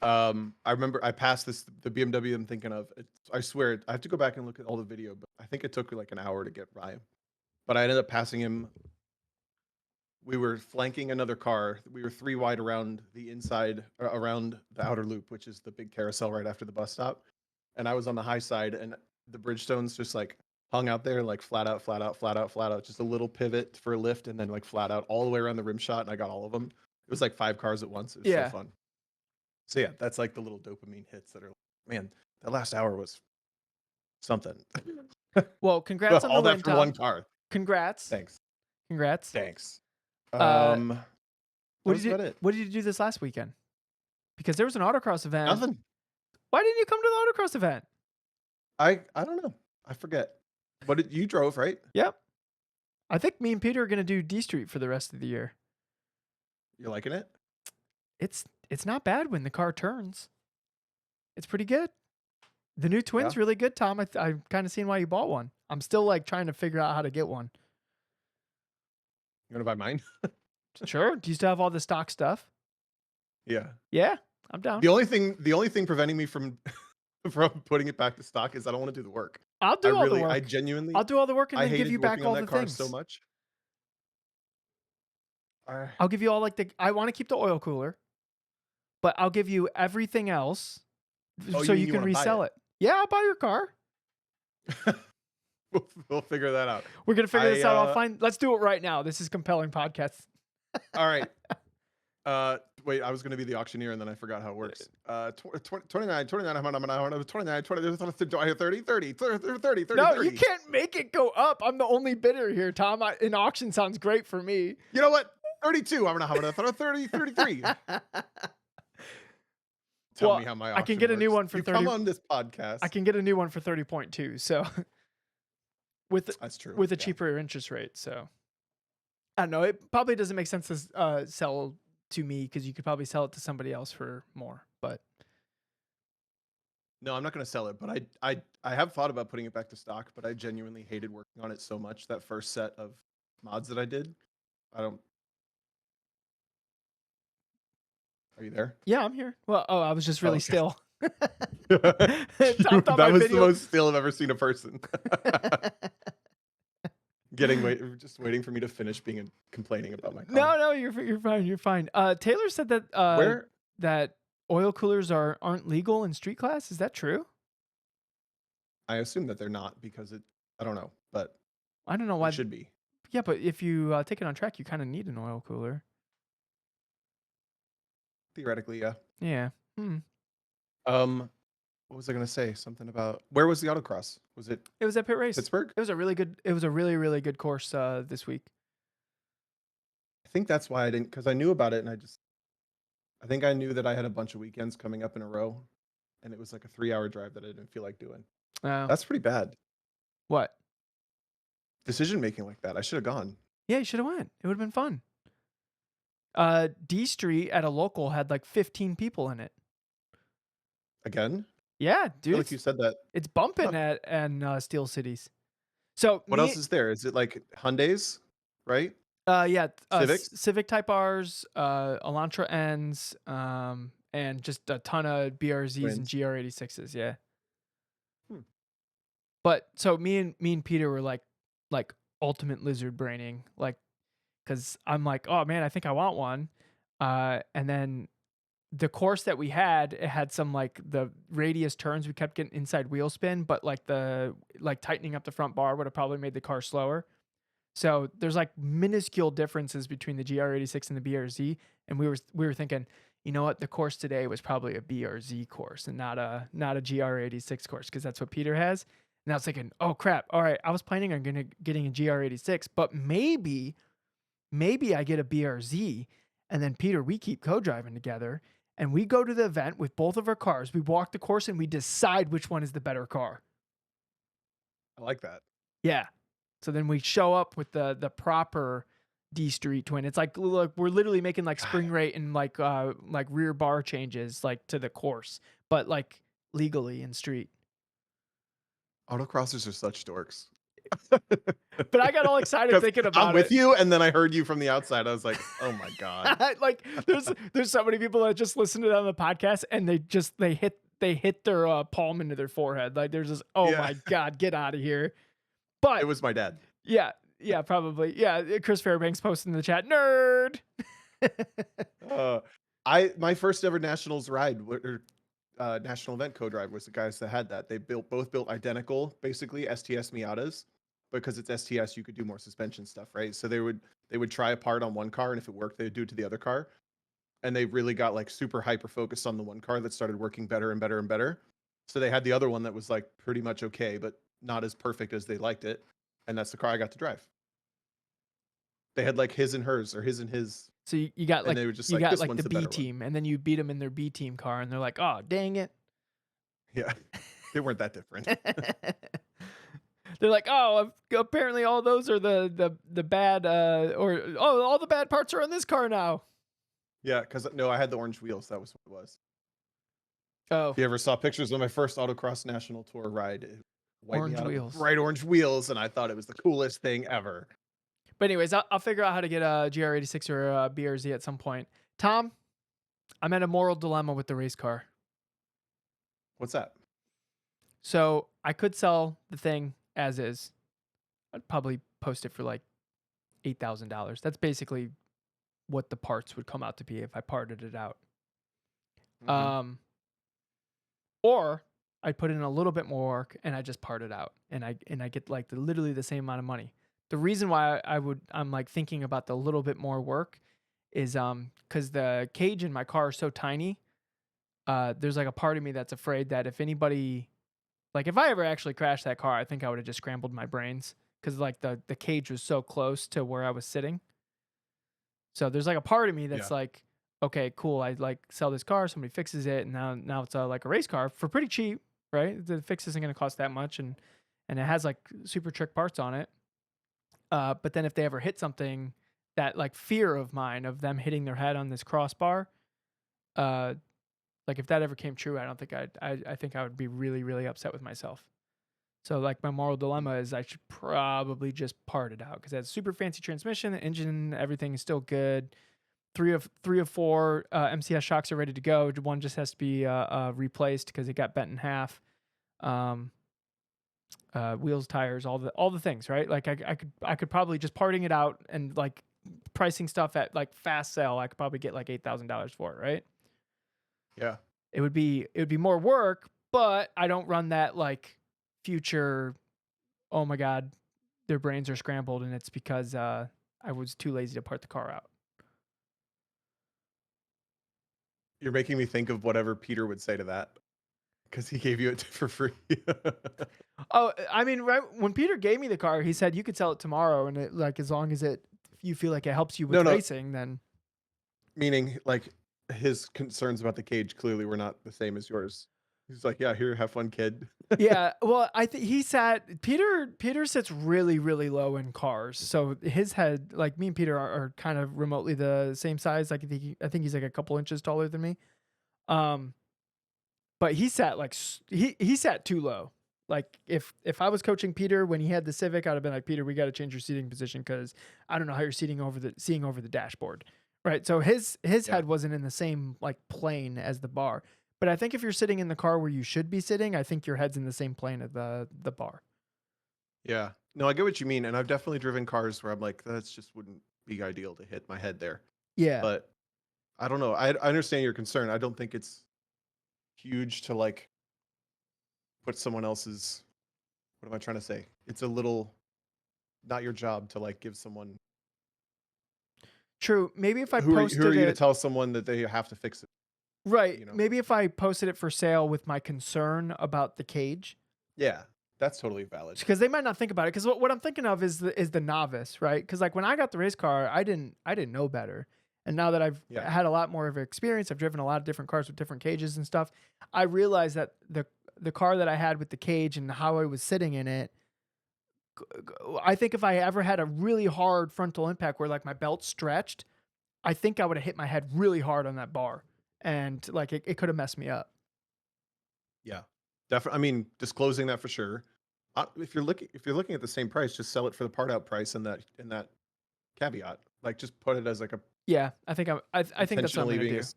I remember I passed the BMW I'm thinking of. I swear I have to go back and look at all the video, but I think it took like an hour to get by him. But I ended up passing him. We were flanking another car. We were 3 wide around the inside, around the outer loop, which is the big carousel right after the bus stop. And I was on the high side, and the Bridgestones just like hung out there, like flat out, flat out, flat out, flat out. Just a little pivot for a lift, and then like flat out all the way around the rim shot, and I got all of them. It was like 5 cars at once. It was so Yeah. fun. So yeah, that's like the little dopamine hits that are, man, that last hour was something. Well, congrats on the All that win, for one Tom. car. Congrats. Thanks. Congrats. Thanks. Uh, That was about it. what did you do this last weekend? Because there was an autocross event. Nothing. Why didn't you come to the autocross event? I don't know. I forget. What did you drove, right? Yep. I think me and Peter are gonna do D Street for the rest of the year. You're liking it? It's not bad when the car turns. It's pretty good. The new Yeah. twin's really good, Tom. I'm kind of seeing why you bought one. I'm still like trying to figure out how to get one. You want to buy mine? Sure. Do you still have all the stock stuff? Yeah. Yeah, I'm down. The only thing preventing me from from putting it back to stock is I don't want to do the work. I'll do all the work. I genuinely, I'll do all the work and I then give hated you back working all on the that car things. so much. I I'll give you all I want to keep the oil cooler, but I'll give you everything else Oh, so you mean you you can wanna buy resell it? it. Yeah, I'll buy your car. we'll figure that out. We're gonna figure this out. I Let's do it right now. This is compelling podcast. all right. Wait, I was going to be the auctioneer and then I forgot how it works. 29, 29, I'm on 29, 20, 30, 30, 30, 30, No, 30. you can't make it go up. I'm the only bidder here, Tom. An auction sounds great for me. You know what? 32. I'm going to have 30, 33. Tell Well, me how my I auction can get a new works. one for You 30. come on this podcast. I can get a new one for 30.2. So That's true. with a Yeah. cheaper interest rate. So I don't know. It probably doesn't make sense to sell to me because you could probably sell it to somebody else for more. But No, I'm not going to sell it, but I have thought about putting it back to stock, but I genuinely hated working on it so much. That first set of mods that I did. I don't. Are you there? yeah, I'm here. Well, I was just Oh, really okay. still. Tom thought That my was the video- most still I've ever seen a person. Just waiting for me to finish being and complaining about my car. No, you're fine. You're fine. Taylor said that Where that oil coolers aren't legal in street class. Is that true? I assume that they're not because I don't know, but I don't know why. it should be. Yeah, but if you take it on track, you kind of need an oil cooler. Theoretically, yeah. Yeah. What was I gonna say? Something about where was the autocross? Was it It was at Pit Race. Pittsburgh? It was a really good course this week. I think that's why I didn't, because I knew about it and I think I knew that I had a bunch of weekends coming up in a row, and it was like a 3-hour drive that I didn't feel like doing. Oh. That's pretty bad. What? Decision making like that. I should have gone. Yeah, you should have went. It would have been fun. D Street at a local had like 15 people in it. Again? Yeah, I dude. feel like you said that. It's bumping Huh. at Steel Cities. So What else me, is there? Is it like Hyundais, right? yeah, Civics, Civic Type R's, Elantra N's, and just a ton of BRZs and twins. GR86s. Yeah. Hmm. But so me and Peter were like ultimate lizard braining, like, because I'm like, oh man, I think I want one. And then the course that we had, it had some like the radius turns we kept getting inside wheel spin, but like the like tightening up the front bar would have probably made the car slower. So there's like minuscule differences between the GR86 and the BRZ, and we were thinking, you know what, the course today was probably a BRZ course and not a GR86 course because that's what Peter has. And I was thinking, oh crap, all right, I was planning on getting a GR86, but maybe I get a BRZ, and then Peter, we keep co-driving together, and we go to the event with both of our cars. We walk the course and we decide which one is the better car. I like that. Yeah. So then we show up with the proper D Street twin. It's like, look, we're literally making like spring rate and like rear bar changes like to the course, but like legally in street. Autocrossers are such dorks. But I got all excited Because thinking I'm about with it. you, and then I heard you from the outside. I was like, oh my God. Like there's so many people that just listen to that on the podcast and they hit their palm into their forehead. Like there's this, oh Yeah, my God, get out of here. it But was my dad. yeah, yeah, probably. Yeah, Chris Fairbanks posted in the chat, nerd. Uh, my first ever nationals ride or national event co-drive was the guys that had that. They both built identical, basically STS Miatas, because it's STS. You could do more suspension stuff, right? So they would try a part on one car, and if it worked, they would do it to the other car. And they really got like super hyper focused on the one car that started working better and better and better. So they had the other one that was like pretty much okay, but not as perfect as they liked it. And that's the car I got to drive. They had like his and hers or his and his, So you got and like they were just you like, got this like one's the the B better one. team, and then you beat them in their B team car, and they're like, "Oh, dang it!" Yeah, they weren't that different. They're like, "Oh, apparently all those are the bad or oh, all the bad parts are on this car now." Yeah, because no, I had the orange wheels. That was what it was. Oh, If you ever saw pictures of my first autocross national tour ride, it wiped me orange out of the wheels. bright orange wheels, and I thought it was the coolest thing ever. But anyways, I'll figure out how to get a GR86 or a BRZ at some point. Tom, I'm at a moral dilemma with the race car. What's that? So I could sell the thing as is. I'd probably post it for like $8,000. That's basically what the parts would come out to be if I parted it out. Mhm. Or I'd put in a little bit more work and I just part it out and I get like literally the same amount of money. The reason why I'm like thinking about the little bit more work is because the cage in my car is so tiny. There's like a part of me that's afraid that if anybody, like if I ever actually crashed that car, I think I would have just scrambled my brains because like the cage was so close to where I was sitting. So there's like a part of me that's Yeah. like, okay, cool. I like sell this car, somebody fixes it, and now it's like a race car for pretty cheap, right? The fix isn't going to cost that much, and it has like super trick parts on it. But then if they ever hit something, that like fear of mine of them hitting their head on this crossbar, uh, like if that ever came true, I don't think I think I would be really really upset with myself. So like my moral dilemma is I should probably just part it out because it has super fancy transmission, the engine, everything is still good. Three of four MCS shocks are ready to go. One just has to be replaced because it got bent in half. Um, Wheels, tires, all the things, right? Like I could probably just parting it out and like pricing stuff at like fast sale. I could probably get like $8,000 for it, right? Yeah. It would be more work, but I don't run that like future. Oh my God, their brains are scrambled, and it's because I was too lazy to part the car out. You're making me think of whatever Peter would say to that because he gave you it for free. Oh, I mean, right when Peter gave me the car, he said you could sell it tomorrow, and it, like as long as you feel like it helps you No, with no, racing, then meaning like his concerns about the cage clearly were not the same as yours. He's like, yeah, here, have fun, kid. yeah. Well, I think he sat Peter sits really really low in cars, so his head, like me and Peter are kind of remotely the same size. Like I think he's like a couple inches taller than me. Um, but he sat like he sat too low. Like if I was coaching Peter when he had the Civic, I'd have been like, Peter, we got to change your seating position because I don't know how you're seeing over the dashboard, right? So his Yeah. head wasn't in the same like plane as the bar. But I think if you're sitting in the car where you should be sitting, I think your head's in the same plane as the bar. Yeah. No, I get what you mean, and I've definitely driven cars where I'm like, "That's just wouldn't be ideal to hit my head there." Yeah, But I don't know. I understand your concern. I don't think it's huge to, like, put someone else's what am I trying to say? It's a little not your job to, like, give someone true. Maybe if I who are posted you to it tell someone that they have to fix it, right, you know? maybe if I posted it for sale with my concern about the cage, Yeah. That's totally valid. because they might not think about it. Because what I'm thinking of is the novice, right? Because like when I got the race car, I didn't know better, and now that I've Yeah. had a lot more of experience, I've driven a lot of different cars with different cages and stuff. I realized that the car that I had with the cage and how I was sitting in it, I think if I ever had a really hard frontal impact where like my belt stretched, I think I would have hit my head really hard on that bar, and like it could have messed me up. Yeah. Definitely. I mean, disclosing that for sure. If you're looking at the same price, just sell it for the part out price and that caveat. Like, just put it as, like, a Yeah, I think that's what I'm intentionally gonna being a do.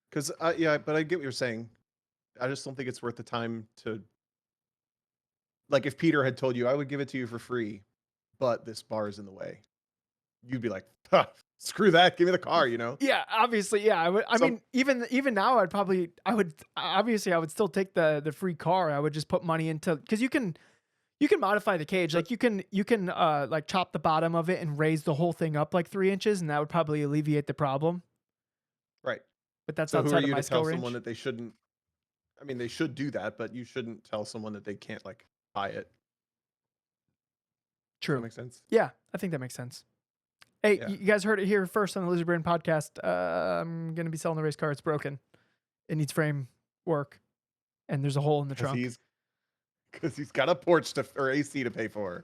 because yeah, but I get what you're saying. I just don't think it's worth the time to like, if Peter had told you, "I would give it to you for free, but this bar is in the way," you'd be like, "Huh, screw that, give me the car," you know? Yeah, obviously, yeah. I would. I Some mean, even now, I would obviously I would still take the free car. I would just put money into because you can modify the cage. so Like you can like chop the bottom of it and raise the whole thing up like 3 inches, and that would probably alleviate the problem. right. But that's So who are outside of you my to skill tell someone range. that they shouldn't I mean, they should do that, but you shouldn't tell someone that they can't, like, buy it. Does that True. make sense? Yeah, I think that makes sense. Hey, Yeah, you guys heard it here first on the Lizard Brain podcast. I'm gonna be selling the race car. It's broken. It needs frame work, and there's a hole in the because trunk. he's got a porch to or AC to pay for.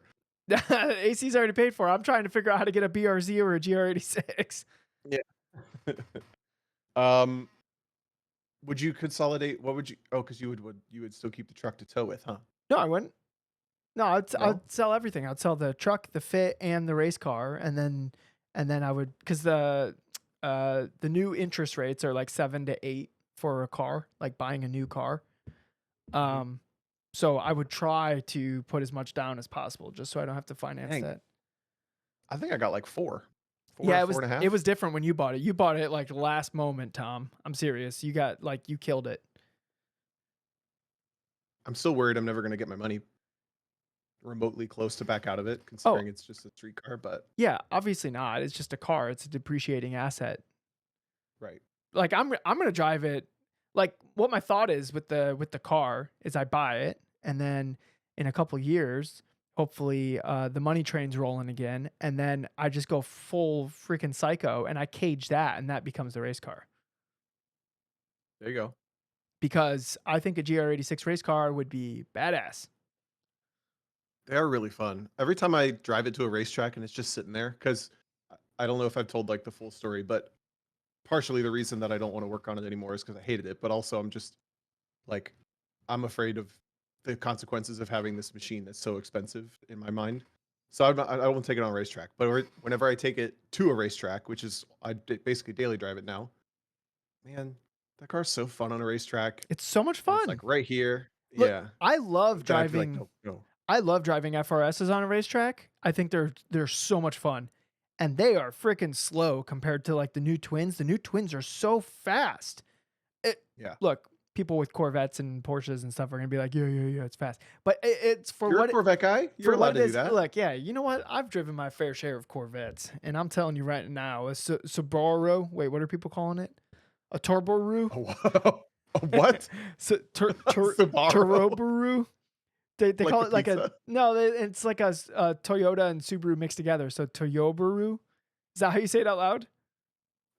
AC's already paid for. I'm trying to figure out how to get a BRZ or a GR86. Yeah. Um, would you consolidate what would you because you would still keep the truck to tow with, huh? No, I wouldn't. No, No? I'd sell everything. I'd sell the truck, the fit, and the race car, and then I would because the new interest rates are like 7 to 8 for a car, like buying a new car. Mhm. Um, so I would try to put as much down as possible, just so I don't have to finance Dang. that. I think I got, like, 4. 4 Yeah, or it 4 was and a it half. was different when you bought it. You bought it like last moment, Tom. I'm serious. You got like you killed it. I'm still worried I'm never gonna get my money remotely close to back out of it, Oh, considering it's just a street car, but yeah, obviously not. It's just a car. It's a depreciating asset. right. Like I'm gonna drive it. Like what my thought is with the car is I buy it and then in a couple years, hopefully the money train's rolling again, and then I just go full freaking psycho and I cage that and that becomes the race car. There you go. Because I think a GR86 race car would be badass. They are really fun. Every time I drive it to a racetrack and it's just sitting there, because I don't know if I've told, like, the full story, but partially the reason that I don't wanna work on it anymore is because I hated it, but also I'm just, like, I'm afraid of the consequences of having this machine that's so expensive in my mind. So I won't take it on a racetrack, but whenever I take it to a racetrack, which is basically daily drive it now, man, that car's so fun on a racetrack, It's so much and it's, like, fun. right here. Look, Yeah. I The love guy would be like, driving "No, no." I love driving FRSs on a racetrack. I think they're so much fun. And they are freaking slow compared to like the new twins. The new twins are so fast. It, Yeah. look, people with Corvettes and Porsches and stuff are gonna be like, yeah, yeah, yeah, it's fast. But it's You're a Corvette guy? You're for what allowed it to do is. that. Look, yeah, you know what? I've driven my fair share of Corvettes, and I'm telling you right now, a Subaru. Wait, what are people calling it? A Turboru? Oh, wow. A what? So, Subaru? Turobaru? They Like call the it like a pizza? no, it's like a Toyota and Subaru mixed together. So Toyobaru. Is that how you say it out loud?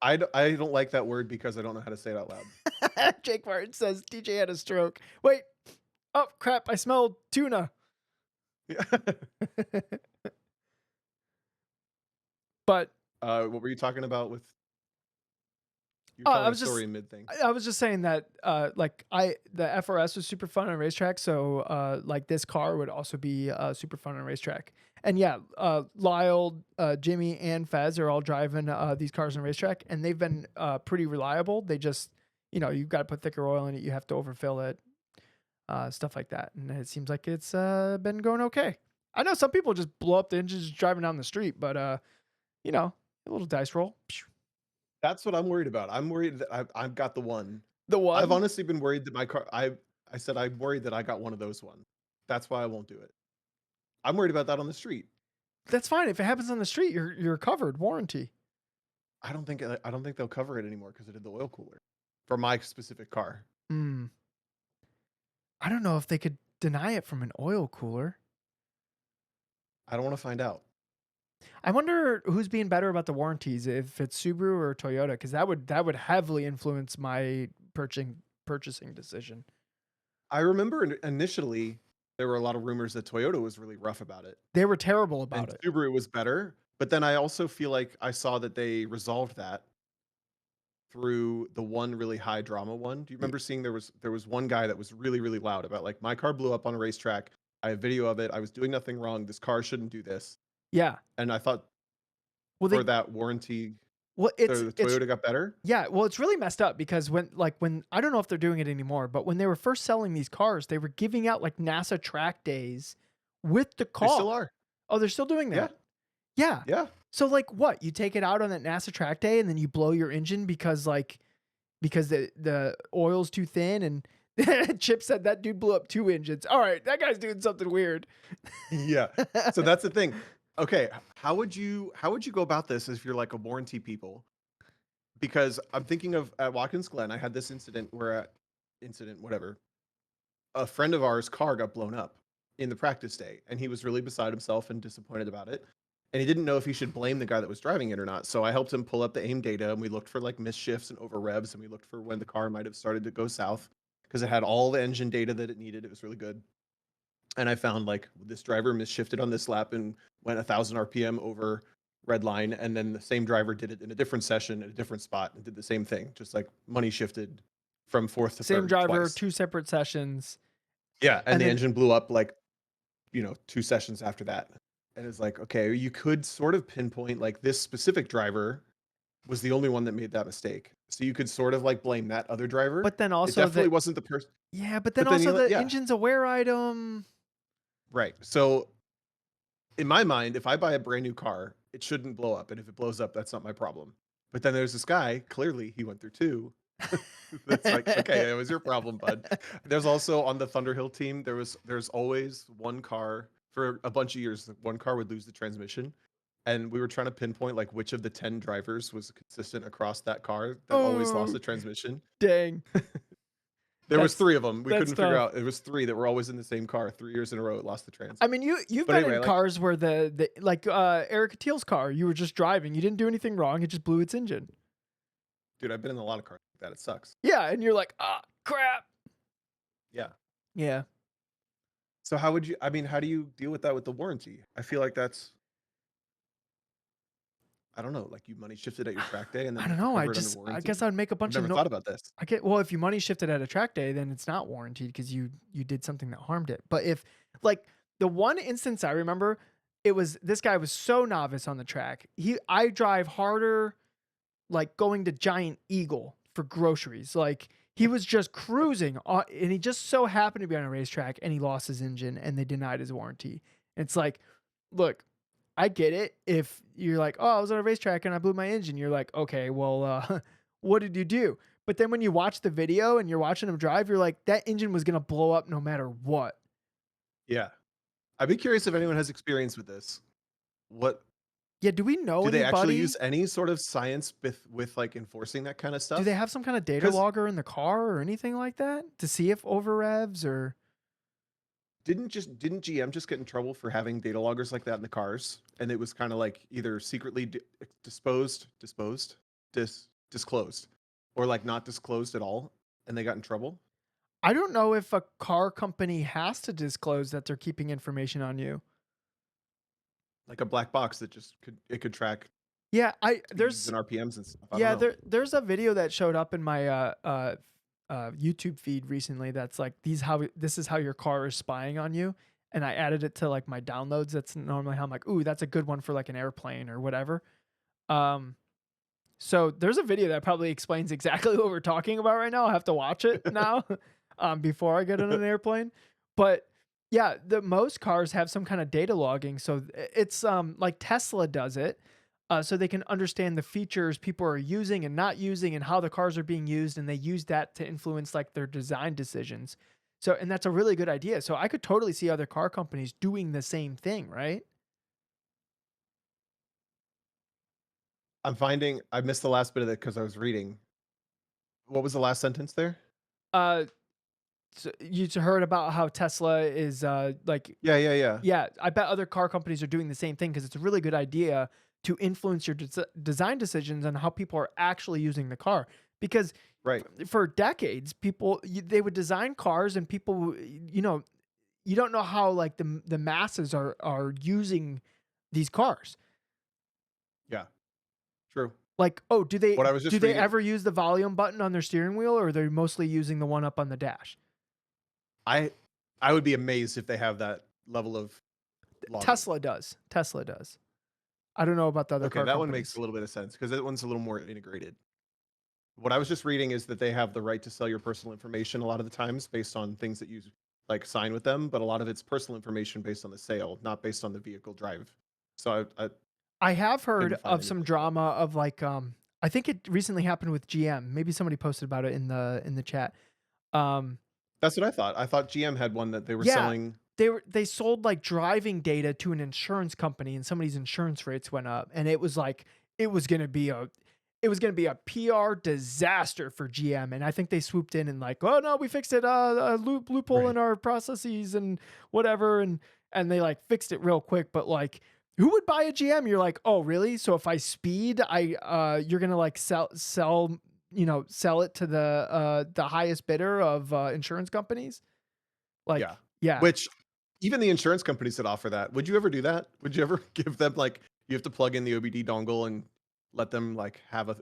I don't like that word because I don't know how to say it out loud. Jake Martin says DJ had a stroke. Wait. Oh crap! I smelled tuna. Yeah. But What were you talking about with You're Oh, telling a story mid thing. I was just saying that like the FRS was super fun on racetrack, so like this car would also be super fun on racetrack. And yeah, Lyle, Jimmy, and Fez are all driving these cars on racetrack, and they've been pretty reliable. They just, you've got to put thicker oil in it, you have to overfill it, stuff like that, and it seems like it's been going okay. I know some people just blow up the engines driving down the street, but you know, a little dice roll. That's what I'm worried about. I'm worried that I've got the one. The I've one. honestly been worried that my car I said I'm worried that I got one of those ones. That's why I won't do it. I'm worried about that on the street. That's fine. If it happens on the street, you're covered, warranty. I don't think they'll cover it anymore because it did the oil cooler for my specific car. Hmm. I don't know if they could deny it from an oil cooler. I don't want to find out. I wonder who's being better about the warranties, if it's Subaru or Toyota, because that would heavily influence my purchasing decision. I remember initially there were a lot of rumors that Toyota was really rough about it They were terrible and about it. Subaru was better, but then I also feel like I saw that they resolved that through the one really high drama one. Do you Y- remember seeing there was one guy that was really really loud about like my car blew up on a racetrack. I have video of it. I was doing nothing wrong. This car shouldn't do this. Yeah. And I thought Well, for that warranty, well, the it's Toyota got better. yeah. Well, it's really messed up because when I don't know if they're doing it anymore, but when they were first selling these cars, they were giving out like NASA track days with the They still car. are. Oh, they're still doing Yeah. that. Yeah. Yeah. So like what? You take it out on that NASA track day and then you blow your engine because the oil's too thin and Chip said that dude blew up 2 engines. All right, that guy's doing something weird. Yeah. So that's the thing. Okay, how would you go about this if you're like a warranty people? Because I'm thinking of at Watkins Glen, I had this incident where whatever, a friend of ours' car got blown up in the practice day, and he was really beside himself and disappointed about it. And he didn't know if he should blame the guy that was driving it or not. So I helped him pull up the aim data, and we looked for like missed shifts and over revs, and we looked for when the car might have started to go south because it had all the engine data that it needed. It was really good. And I found like this driver misshifted on this lap and went 1,000 RPM over red line, and then the same driver did it in a different session at a different spot and did the same thing, just like money shifted from fourth to Same third driver, twice. 2 separate sessions, Yeah, and and the then engine blew up like 2 sessions after that. And it's like, okay, you could sort of pinpoint like this specific driver was the only one that made that mistake, so you could sort of like blame that other driver. but then It also definitely the wasn't the person. yeah, but then But then also the yeah, engine's a wear item. right. So in my mind, if I buy a brand new car, it shouldn't blow up. And if it blows up, that's not my problem. But then there's this guy, clearly he went through two. That's like, okay, it was your problem, bud. There's also on the Thunderhill team, there's always one car for a bunch of years, one car would lose the transmission. And we were trying to pinpoint like which of the 10 drivers was consistent across that car that always lost Oh, the transmission. dang. There was That's three of them. We that's couldn't figure tough. out. It was three that were always in the same car. 3 years in a row, it lost the trans. I mean, you've But been anyway, in like, cars where the like Erica Teal's car, you were just driving, you didn't do anything wrong, it just blew its engine. dude, I've been in a lot of cars like that. It sucks. Yeah, and you're like, ah, crap. Yeah. Yeah. So how would you? I mean, how do you deal with that with the warranty? I feel like that's I don't know. Like you money shifted at your track day, and then I you don't have to know. cover it under I guess warranty. I'd make a I've bunch of never no. thought about this. Well, if you money shifted at a track day, then it's not warranted because you did something that harmed it. But if like the one instance I remember, it was this guy was so novice on the track. I drive harder like going to Giant Eagle for groceries. Like he was just cruising and he just so happened to be on a racetrack and he lost his engine and they denied his warranty. And it's like, look, I get it. If you're like, oh, I was on a racetrack and I blew my engine, you're like, okay, well, what did you do? But then when you watch the video and you're watching him drive, you're like, that engine was gonna blow up no matter what. Yeah, I'd be curious if anyone has experience with this. What Yeah, do we know do they actually use anybody? any sort of science with like enforcing that kind of Do they stuff? have some kind of data Because logger in the car or anything like that to see if over revs or didn't GM just get in trouble for having data loggers like that in the cars? And it was kind of like either secretly disclosed, or like not disclosed at all, and they got in trouble. I don't know if a car company has to disclose that they're keeping information on you. Like a black box that just could track Yeah, I speeds there's and RPMs and stuff. I don't yeah, know. there's a video that showed up in my YouTube feed recently that's like this is how your car is spying on you, and I added it to like my downloads. That's normally how I'm like, ooh, that's a good one for like an airplane or whatever. Um, so there's a video that probably explains exactly what we're talking about right now. I'll have to watch it now, before I get on an airplane. But yeah, the most cars have some kind of data logging. So it's like Tesla does it. So they can understand the features people are using and not using and how the cars are being used, and they use that to influence like their design decisions. So, and that's a really good idea. So I could totally see other car companies doing the same thing, right? I'm finding I missed the last bit of it because I was reading. What was the last sentence there? Uh, so you heard about how Tesla is like Yeah, yeah, yeah. yeah, I bet other car companies are doing the same thing because it's a really good idea to influence your design decisions on how people are actually using the car. Because Right. for decades, they would design cars, and people, you don't know how like the masses are using these cars. Yeah. True. Like, oh, What I was do just they reading, ever use the volume button on their steering wheel, or are they mostly using the one up on the dash? I I would be amazed if they have that level of logging. Tesla does. Tesla does. I don't know about the other Okay, car that one makes a companies. little bit of sense because that one's a little more integrated. What I was just reading is that they have the right to sell your personal information a lot of the times based on things that you like sign with them, but a lot of it's personal information based on the sale, not based on the vehicle drive. So I I have heard couldn't find of some anything. drama of like I think it recently happened with GM. Maybe somebody posted about it in the chat. Um That's what I thought. I thought GM had one that they were yeah, selling. they sold like driving data to an insurance company, and somebody's insurance rates went up, and it was like it was going to be a it was going to be a PR disaster for GM, and I think they swooped in and like, "Oh no, we fixed it, a loophole in Right. our processes and whatever," and they like fixed it real quick, but like who would buy a GM? You're like, "Oh, really? So if I speed, you're going to like sell it to the highest bidder of insurance companies?" Like, Yeah. yeah. Which even the insurance companies that offer that, would you ever do that? Would you ever give them like you have to plug in the OBD dongle and let them like have a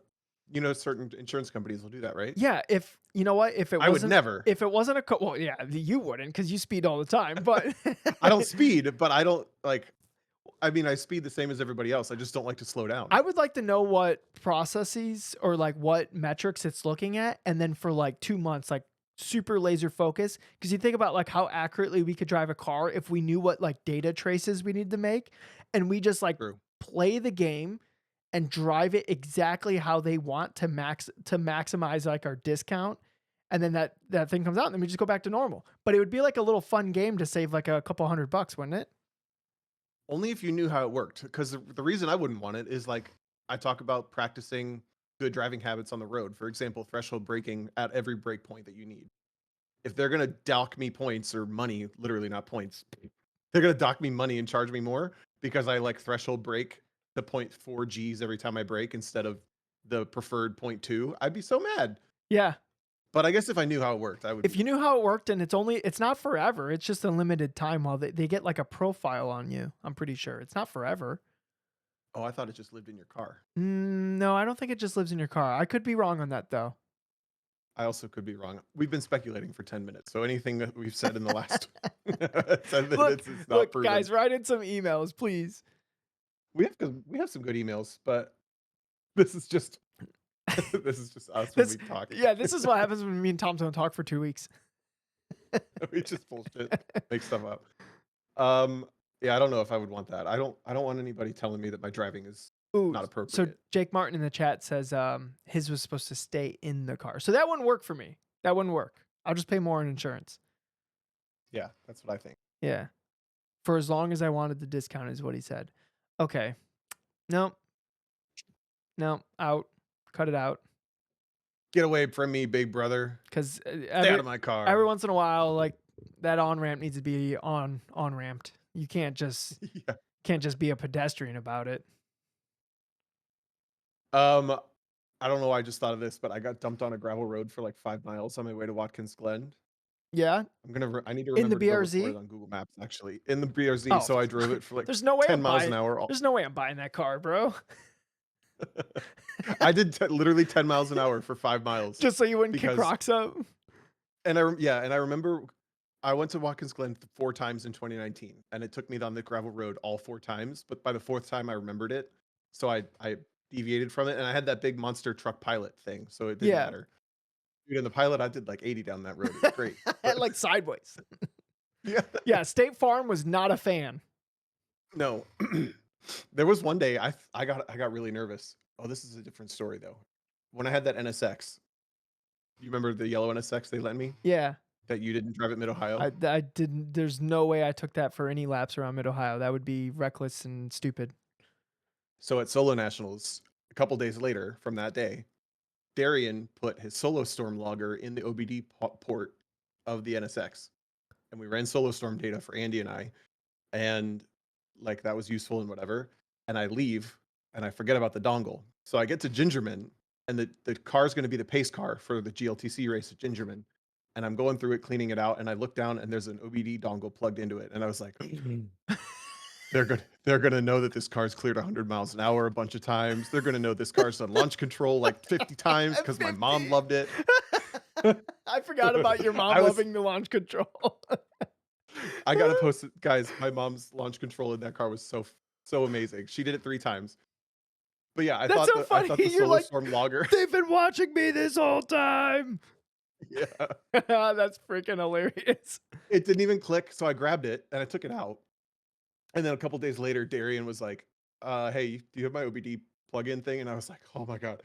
certain insurance companies will do that, right? Yeah, if you know what, I would never. if it wasn't a well, yeah, you wouldn't because you speed all the time, but I don't speed, but I don't like I mean I speed the same as everybody else. I just don't like to slow down. I would like to know what processes or like what metrics it's looking at, and then for like 2 months, like super laser focus. Because you think about like how accurately we could drive a car if we knew what like data traces we need to make, and we just like True. play the game and drive it exactly how they want to maximize like our discount, and then that thing comes out, and then we just go back to normal. But it would be like a little fun game to save like a couple $100, wouldn't it? Only if you knew how it worked. Because the reason I wouldn't want it is like I talk about practicing good driving habits on the road. For example, threshold braking at every break point that you need. If they're gonna dock me points or money, literally not points, they're gonna dock me money and charge me more because I like threshold break the point 4 Gs every time I break instead of the preferred point 2. I'd be so mad. Yeah. But I guess if I knew how it worked, I would If be you knew how it worked, and it's not forever, it's just a limited time while they get like a profile on you. I'm pretty sure. It's not forever. oh, I thought it just lived in your car. No, I don't think it just lives in your car. I could be wrong on that though. I also could be wrong. We've been speculating for 10 minutes, so anything that we've said in the last 10 Look, minutes is not look, proven. guys, write in some emails, please. We have some good emails, but this is just this is just us when This, we talk. yeah, this is what happens when me and Tom don't talk for 2 weeks. We just bullshit, make stuff up. Yeah, I don't know if I would want that. I don't want anybody telling me that my driving is Ooh, not so appropriate. Jake Martin in the chat says his was supposed to stay in the car. So that wouldn't work for me. That wouldn't work. I'll just pay more in insurance. Yeah, that's what I think. Yeah. For as long as I wanted the discount is what he said. Okay. No, no, out. Cut it out. Get away from me, big brother. Because Stay out of my every car. once in a while, like that on ramp needs to be on ramped. You Yeah. can't just be a pedestrian about it. Um, I don't know why I just thought of this, but I got dumped on a gravel road for like 5 miles on my way to Watkins Glen. Yeah, I need to in the remember to go record it BRZ. on Google Maps actually in the BRZ. Oh, So I drove it for like there's no way 10 miles an hour. there's no way I'm buying that car, bro. I did literally 10 miles an hour for 5 miles Just so you wouldn't kick because rocks up? and I remember I went to Watkins Glen 4 times in 2019, and it took me on the gravel road all 4 times, but by the 4th time I remembered it, so I deviated from it, and I had that big monster truck pilot thing, so it didn't Yeah. matter. Dude, in the pilot, I did like 80 down that road, it was great, but Like sideways. yeah. Yeah, State Farm was not a fan. No. There was one day I got really nervous. Oh, this is a different story though. When I had that NSX, you remember the yellow NSX they lent me Yeah. that you didn't drive at Mid-Ohio? I didn't there's no way I took that for any laps around Mid-Ohio. That would be reckless and stupid. So at Solo Nationals, a couple days later from that day, Darian put his Solo Storm logger in the OBD port of the NSX, and we ran Solo Storm data for Andy and I, and like that was useful and whatever. And I leave and I forget about the dongle. So I get to Gingerman, and the car's going to be the pace car for the GLTC race at Gingerman. And I'm going through it, cleaning it out, and I look down and there's an OBD dongle plugged into it. And I was like, they're gonna know that this car's cleared 100 miles an hour a bunch of times. They're gonna know this car's done launch control like 50 times because my mom 50. loved it. I forgot about your mom I was loving the launch control. I gotta post it, guys. My mom's launch control in that car was so amazing. She did it 3 times. But yeah, That's so I funny. thought the You're Solar like, Storm logger. they've been watching me this whole time. Yeah, That's freaking hilarious. it didn't even click, so I grabbed it and I took it out. And then a couple days later, Darian was like, "Hey, do you have my OBD plug-in thing?" And I was like, "Oh my god."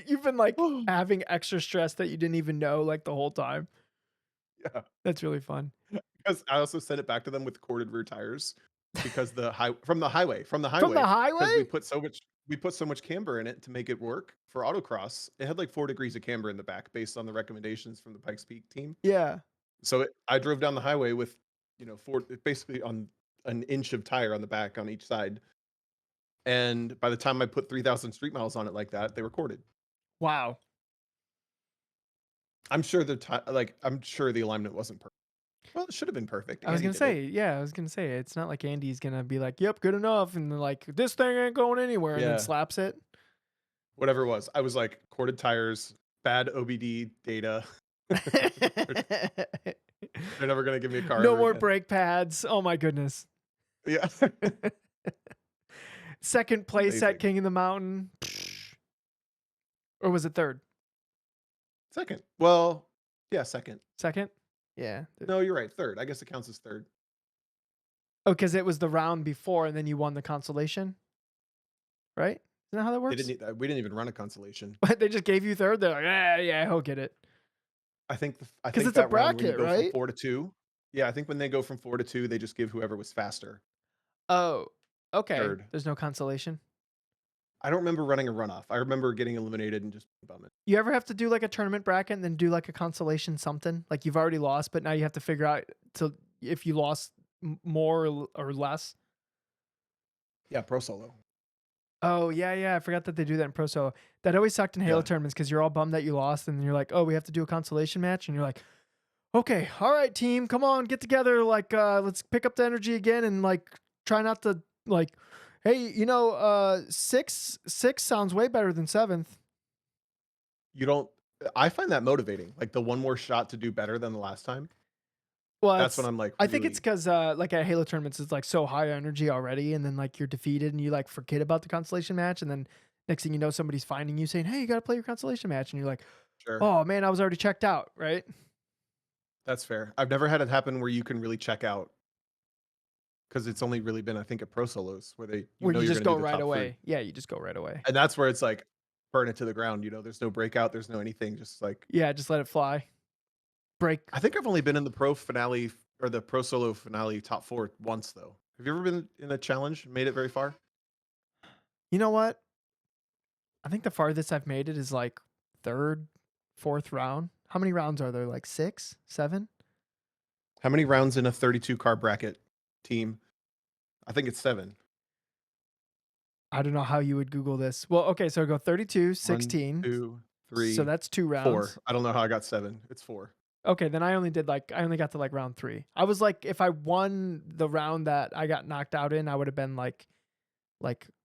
You've been like having extra stress that you didn't even know like the whole time. Yeah. That's really fun. Because I also sent it back to them with corded rear tires because from the From the highway, because highway? we put so much camber in it to make it work for autocross. It had like 4 degrees of camber in the back based on the recommendations from the Pikes Peak team. Yeah. So I drove down the highway with, basically on an inch of tire on the back on each side. And by the time I put 3,000 street miles on it like that, they were corded. Wow. I'm sure the alignment wasn't perfect. Well, it should have been perfect. I was Andy gonna did it. say, yeah, I was gonna say it's not like Andy's gonna be like, "Yep, good enough," and then like this thing ain't going anywhere, and then Yeah. slaps it. Whatever it was. I was like, corded tires, bad OBD data. They're never gonna give me a car No ever more again. brake pads. Oh my goodness. Yeah. Second place at Amazing. King of the Mountain, or was it third? Second. Well, yeah, second. Second? Yeah. No, you're right. Third. I guess it counts as third. Oh, because it was the round before, and then you won the consolation, right? Isn't that how that They works? didn't. We didn't even run a consolation. They just gave you third. They're like, yeah, yeah, he'll get it. I 'Cause think it's a that round when you bracket, go from right? 4 to 2. Yeah, I think when they go from 4 to 2, they just give whoever was faster Oh, okay. third. There's no consolation. I don't remember running a runoff. I remember getting eliminated and just bumming. You ever have to do like a tournament bracket and then do like a consolation something? Like you've already lost, but now you have to figure out to if you lost more or less. Yeah, pro solo. Oh yeah, yeah. I forgot that they do that in Pro Solo. That always sucked in Halo Yeah. tournaments because you're all bummed that you lost, and you're like, oh, we have to do a consolation match, and you're like, okay, all right, team, come on, get together, like, let's pick up the energy again, and like, try not to like, hey, six sounds way better than seventh. You don't I find that motivating. Like the one more shot to do better than the last time. Well, That's when I'm like I think it's really because like at Halo tournaments, it's like so high energy already, and then like you're defeated, and you like forget about the consolation match, and then next thing you know, somebody's finding you saying, hey, you got to play your consolation match, and you're like, sure. oh man, I was already checked out, right? That's fair. I've never had it happen where you can really check out because it's only really been, I think, at pro solos where Where you you're just going to go do the right top 3. away. Yeah, you just go right away. And that's where it's like burn it to the ground. There's no breakout, there's no anything. Just like Yeah, just let it fly. Break. I think I've only been in the pro finale or the pro solo finale top 4 once though. Have you ever been in a challenge and made it very far? You know what? I think the farthest I've made it is like third, fourth round. How many rounds are there? Like 6, 7? How many rounds in a 32 car bracket team? I think it's 7. I don't know how you would Google this. Well, okay, so go 32, 1, 16. 2, So 3, that's 2 4. rounds. I don't know how I got 7. It's 4. Okay, then I only got to like round 3. I was like, if I won the round that I got knocked out in, I would have been like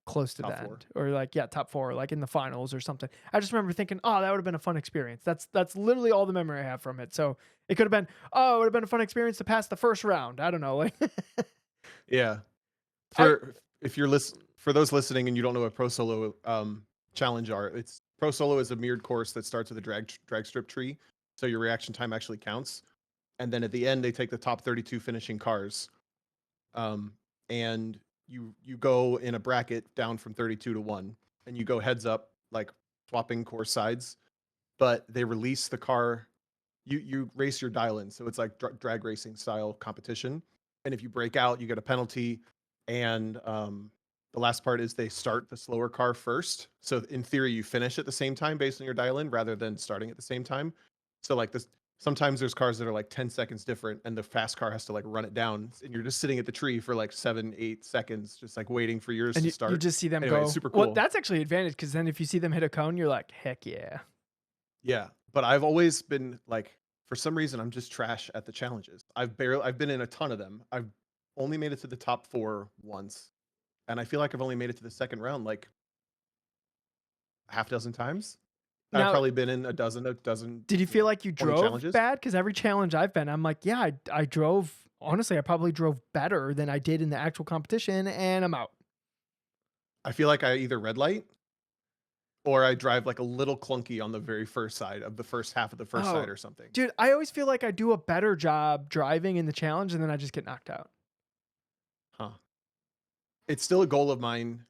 close to top the four. end, or like, yeah, top four, like in the finals or something. I just remember thinking, oh, that would have been a fun experience. That's literally all the memory I have from it. So it could have been, oh, it would have been a fun experience to pass the first round. I don't know, like Yeah. I For if you're for those listening and you don't know what pro solo challenge are, it's pro solo is a mirrored course that starts with a drag strip tree, so your reaction time actually counts. And then at the end, they take the top 32 finishing cars, um, and you go in a bracket down from 32 to one, and you go heads up, like swapping course sides. But they release the car. You race your dial in, so it's like drag racing style competition. And if you break out, you get a penalty. And the last part is they start the slower car first. So in theory, you finish at the same time based on your dial in, rather than starting at the same time. So like this, sometimes there's cars that are like 10 seconds different, and the fast car has to like run it down, and you're just sitting at the tree for like 7, 8 seconds, just like waiting for yours and to you start. just see them Anyway, it's go. super Well, cool. that's actually an advantage because then if you see them hit a cone, you're like, heck yeah. Yeah, but I've always been like, for some reason, I'm just trash at the challenges. I've been in a ton of them. I've only made it to the top 4 once, and I feel like I've only made it to the second round like a half dozen times. I've Now, probably been in a dozen, did you feel like you 20 drove challenges. bad? Because every challenge I've been, I'm like, yeah, I drove. Honestly, I probably drove better than I did in the actual competition, and I'm out. I feel like I either red light or I drive like a little clunky on the very first side of the first half of the first Oh, side or something. dude, I always feel like I do a better job driving in the challenge, and then I just get knocked out. Huh. It's still a goal of mine.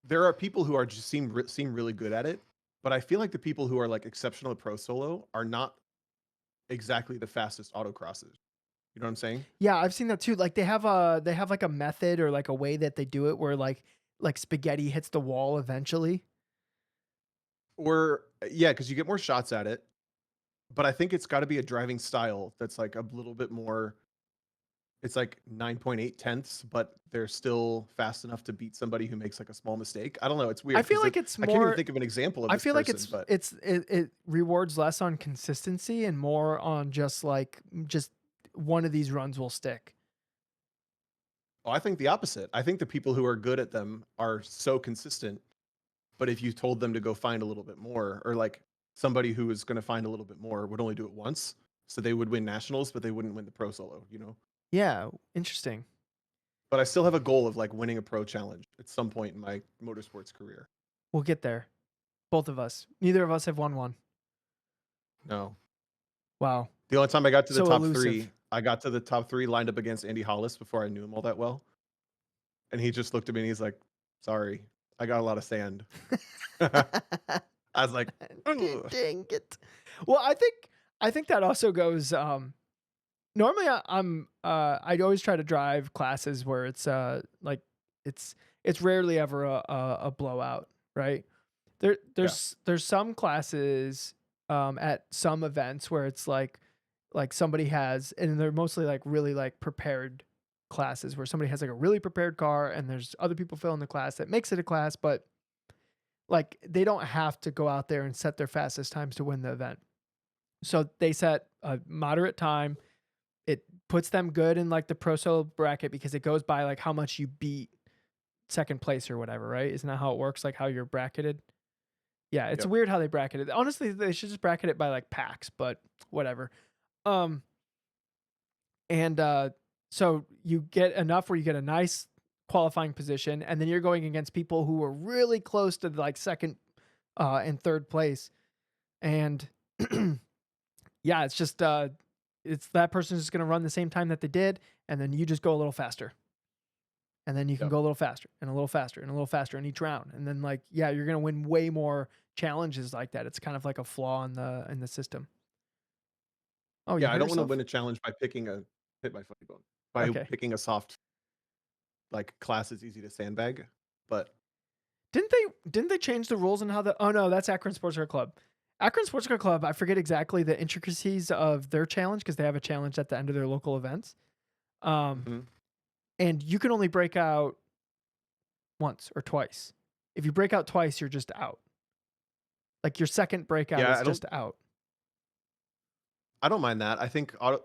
There are people who are just seem really good at it, but I feel like the people who are like exceptional at pro solo are not exactly the fastest autocrossers. You know what I'm saying? Yeah, I've seen that too. Like they have like a method or like a way that they do it where like spaghetti hits the wall eventually. Or yeah, because you get more shots at it. But I think it's got to be a driving style that's like a little bit more. It's like 9.8 tenths, but they're still fast enough to beat somebody who makes like a small mistake. I don't know. It's I weird feel because like it's I can't even more think of an example of I this feel like person. But it rewards less on consistency and more on just one of these runs will stick. oh, I think the opposite. I think the people who are good at them are so consistent. But if you told them to go find a little bit more, or like somebody who is going to find a little bit more would only do it once, so they would win nationals, but they wouldn't win the pro solo. You know. Yeah, interesting. But I still have a goal of like winning a pro challenge at some point in my motorsports career. We'll get there. Both of us. Neither of us have won one. No. Wow. The only time I got to the So top elusive. 3, I got to the top 3 lined up against Andy Hollis before I knew him all that well. And he just looked at me and he's like, "Sorry, I got a lot of sand." I was like, "Ugh." Dang it. Well, I think that also goes normally I'd always try to drive classes where it's like it's it's rarely ever a blowout, right? Yeah. There's some classes at some events where it's like somebody has, and they're mostly like really like prepared classes where somebody has like a really prepared car and there's other people filling the class that makes it a class, but like they don't have to go out there and set their fastest times to win the event. So they set a moderate time. It puts them good in like the pro solo bracket because it goes by like how much you beat second place or whatever, right? Isn't that how it works? Like how you're bracketed? Yeah, it's Yep. weird how they bracket it. Honestly, they should just bracket it by like packs, but whatever. Um, and so you get enough where you get a nice qualifying position, and then you're going against people who are really close to like second and third place. And yeah, it's just it's that person's just gonna run the same time that they did, and then you just go a little faster. And then you can Yep. go a little faster and a little faster and a little faster in each round. And then like, yeah, you're gonna win way more challenges like that. It's kind of like a flaw in the system. Oh, you Yeah, I hurt don't wanna yourself? win a challenge by picking a hit my funny bone. By Okay. picking a soft, like, class is easy to sandbag, but Didn't they change the rules on how the oh no, that's Akron Sports Car Club. Akron Sports Car Club, I forget exactly the intricacies of their challenge because they have a challenge at the end of their local events. Um, mhm. and you can only break out once or twice. If you break out twice, you're just out. Like your second breakout Yeah, is just out. I don't mind that. I think auto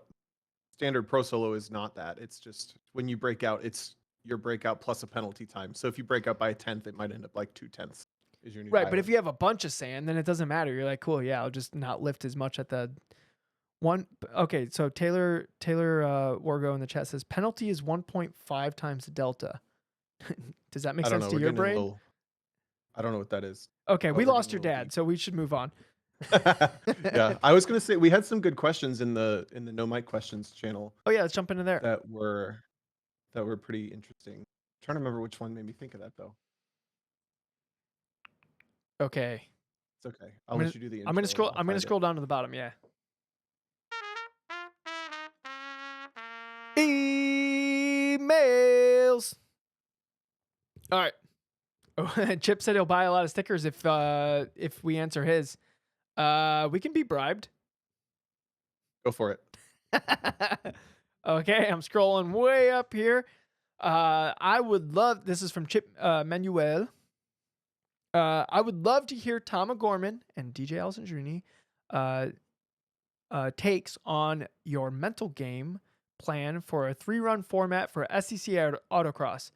standard pro solo is not that. It's just when you break out, it's your breakout plus a penalty time. So if you break out by a tenth, it might end up like 2/10 is your new Right, but if dial-in. you have a bunch of sand, then it doesn't matter. You're like, cool, yeah, I'll just not lift as much at the one. Okay, so Taylor Wargo in the chat says penalty is 1.5 times the delta. Does that make I don't sense know. to We're your getting in a brain? little. I don't know what that is, Okay, but we we're lost getting a your little dad, deep. so we should move on. Yeah, I was gonna say we had some good questions in the No Mic Questions channel Oh yeah, let's jump into there. that were pretty interesting. Trying to remember which one made me think of that though. Okay, It's okay. I'll let you do the I'm gonna intro and scroll. I'll I'm gonna find it. scroll down to the bottom. Yeah. Emails. All right. Oh, Chip said he'll buy a lot of stickers if we answer his. We can be bribed. Go for it. Okay, I'm scrolling way up here. I would love. This is from Chip Manuel. I would love to hear Tom O'Gorman and DJ Allison Jr. Takes on your mental game plan for a 3-run format for SEC autocross.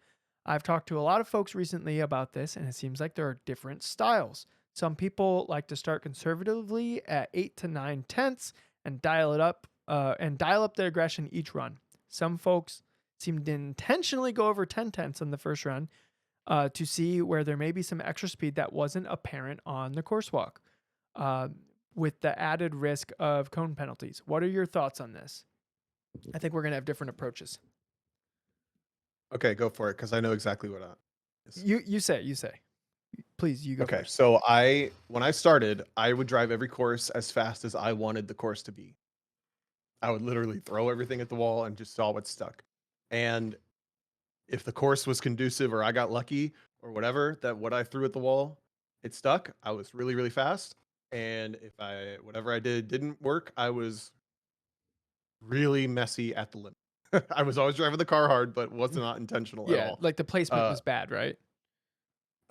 I've talked to a lot of folks recently about this, and it seems like there are different styles. Some people like to start conservatively at 8 to 9 tenths and dial up their aggression each run. Some folks seem to intentionally go over 10 tenths on the first run to see where there may be some extra speed that wasn't apparent on the course walk, with the added risk of cone penalties. What are your thoughts on this? I think we're going to have different approaches. Okay, go for it because I know exactly what is. You say. Please, you go Okay, first. so when I started, I would drive every course as fast as I wanted the course to be. I would literally throw everything at the wall and just saw what stuck. And if the course was conducive or I got lucky or whatever, that what I threw at the wall, it stuck. I was really, really fast. And if whatever I did didn't work, I was really messy at the limit. I was always driving the car hard, but was not intentional at Yeah, all. like the placement Uh, was bad, right?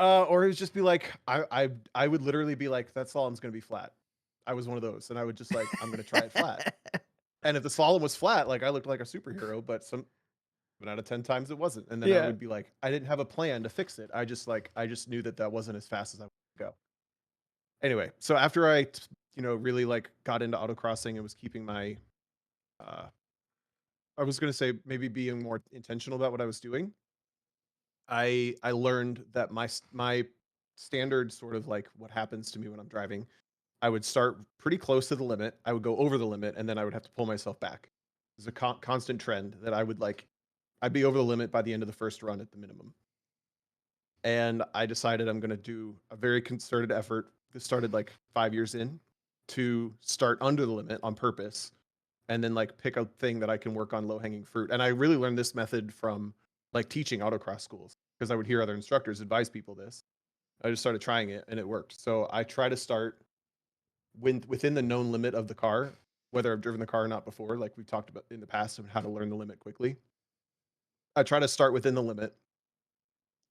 or it would just be like I would literally be like that slalom's gonna be flat. I was one of those, and I would just like I'm gonna try it flat. And if the slalom was flat, like I looked like a superhero, but out of 10 times it wasn't. And then I Yeah. would be like, I didn't have a plan to fix it. I just knew that wasn't as fast as I would go. Anyway, so after really like got into autocrossing and was keeping my, uh, I was going to say maybe being more intentional about what I was doing. I learned that my standard sort of like what happens to me when I'm driving, I would start pretty close to the limit. I would go over the limit and then I would have to pull myself back. It's a constant trend that I'd be over the limit by the end of the first run at the minimum. And I decided I'm going to do a very concerted effort. This started like 5 years in to start under the limit on purpose and then like pick a thing that I can work on low hanging fruit. And I really learned this method from like teaching autocross schools because I would hear other instructors advise people this. I just started trying it and it worked. So I try to start within the known limit of the car, whether I've driven the car or not before, like we've talked about in the past of how to learn the limit quickly. I try to start within the limit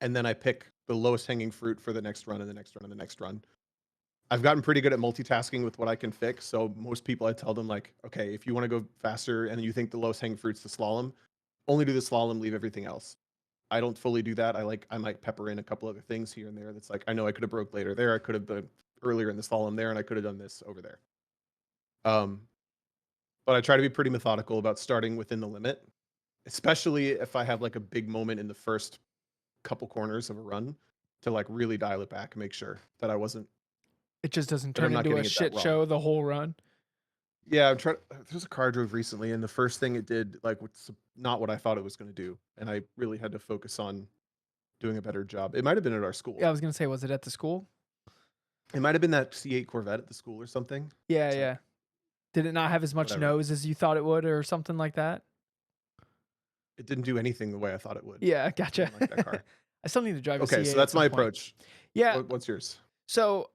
and then I pick the lowest hanging fruit for the next run and the next run and the next run. I've gotten pretty good at multitasking with what I can fix. So most people I tell them like, okay, if you want to go faster and you think the lowest hanging fruit's the slalom, only do the slalom, leave everything else. I don't fully do that. I might pepper in a couple other things here and there. That's like I know I could have broke later there. I could have been earlier in the slalom there, and I could have done this over there. Um, but I try to be pretty methodical about starting within the limit, especially if I have like a big moment in the first couple corners of a run to like really dial it back and make sure that It just doesn't that I'm turn not into a getting it that shit wrong. show the whole run. Yeah, I'm trying. There's a car I drove recently, and the first thing it did, like, was not what I thought it was going to do, and I really had to focus on doing a better job. It might have been at our school. Yeah, I was gonna say, was it at the school? It might have been that C8 Corvette at the school or something. Yeah, It's yeah. like Did it not have as much whatever. nose as you thought it would, or something like that? It didn't do anything the way I thought it would. Yeah, I gotcha. didn't like that car. I still need to drive a Okay, C8 so at that's some my point. approach. Yeah. What's yours? So,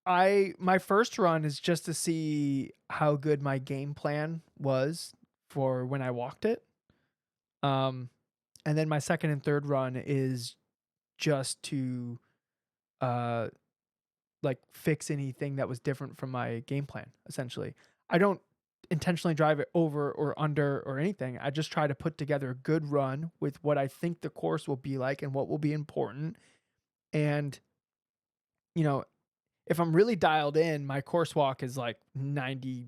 my first run is just to see how good my game plan was for when I walked it. And then my second and third run is just to like fix anything that was different from my game plan, essentially. I don't intentionally drive it over or under or anything. I just try to put together a good run with what I think the course will be like and what will be important. And, you know, if I'm really dialed in, my course walk is like 98%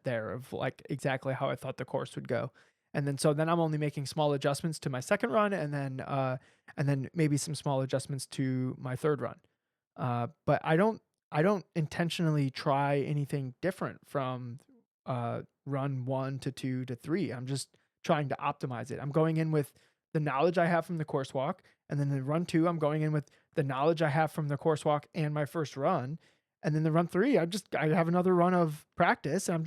there of like exactly how I thought the course would go. And then so then I'm only making small adjustments to my second run and then maybe some small adjustments to my third run. But I don't intentionally try anything different from run 1 to 2 to 3. I'm just trying to optimize it. I'm going in with the knowledge I have from the course walk, and then the run 2 I'm going in with the knowledge I have from the course walk and my first run. And then the run 3 I have another run of practice, and I'm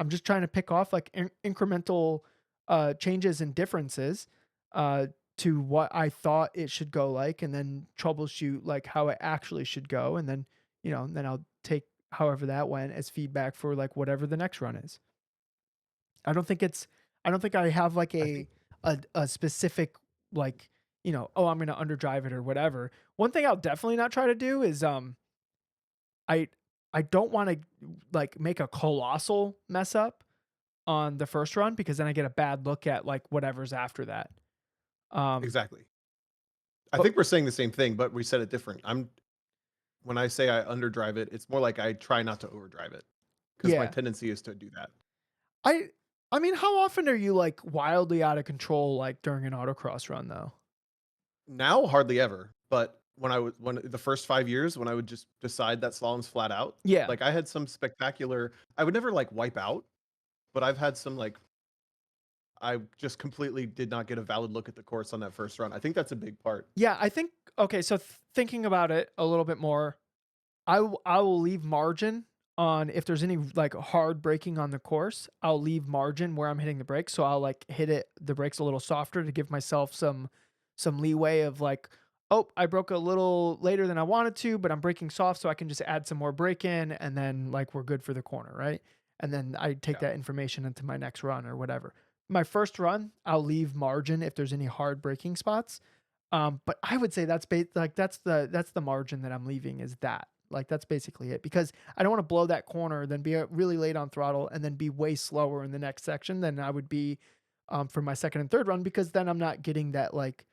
just trying to pick off like incremental changes and differences uh to what I thought it should go like, and then troubleshoot like how it actually should go, and then then I'll take however that went as feedback for like whatever the next run is. I don't think it's I don't think I have like I think a specific like, oh, I'm gonna underdrive it or whatever. One thing I'll definitely not try to do is I I don't want to like make a colossal mess up on the first run because then I get a bad look at like whatever's after that. Um exactly. I but think we're saying the same thing, but we said it different. When I say I underdrive it, it's more like I try not to overdrive it because my yeah. tendency is to do that. I I mean, how often are you like wildly out of control like during an autocross run though? Now, hardly ever, but when the first 5 years when I would just decide that slalom's flat out, Yeah. like, I had some spectacular I would never, like, wipe out, but I've had some, like I just completely did not get a valid look at the course on that first run. I think that's a big part. Yeah, I think okay, so thinking about it a little bit more, I will leave margin on if there's any like hard braking on the course. I'll leave margin where I'm hitting the brakes, so I'll like hit the brakes a little softer to give myself some leeway of like, oh, I broke a little later than I wanted to, but I'm braking soft, so I can just add some more brake in, and then like we're good for the corner, right? And then I take Yeah. that information into my next run or whatever. My first run, I'll leave margin if there's any hard braking spots. But I would say like that's the margin that I'm leaving is that. Like that's basically it because I don't want to blow that corner, then be really late on throttle, and then be way slower in the next section than I would be for my second and third run because then I'm not getting that like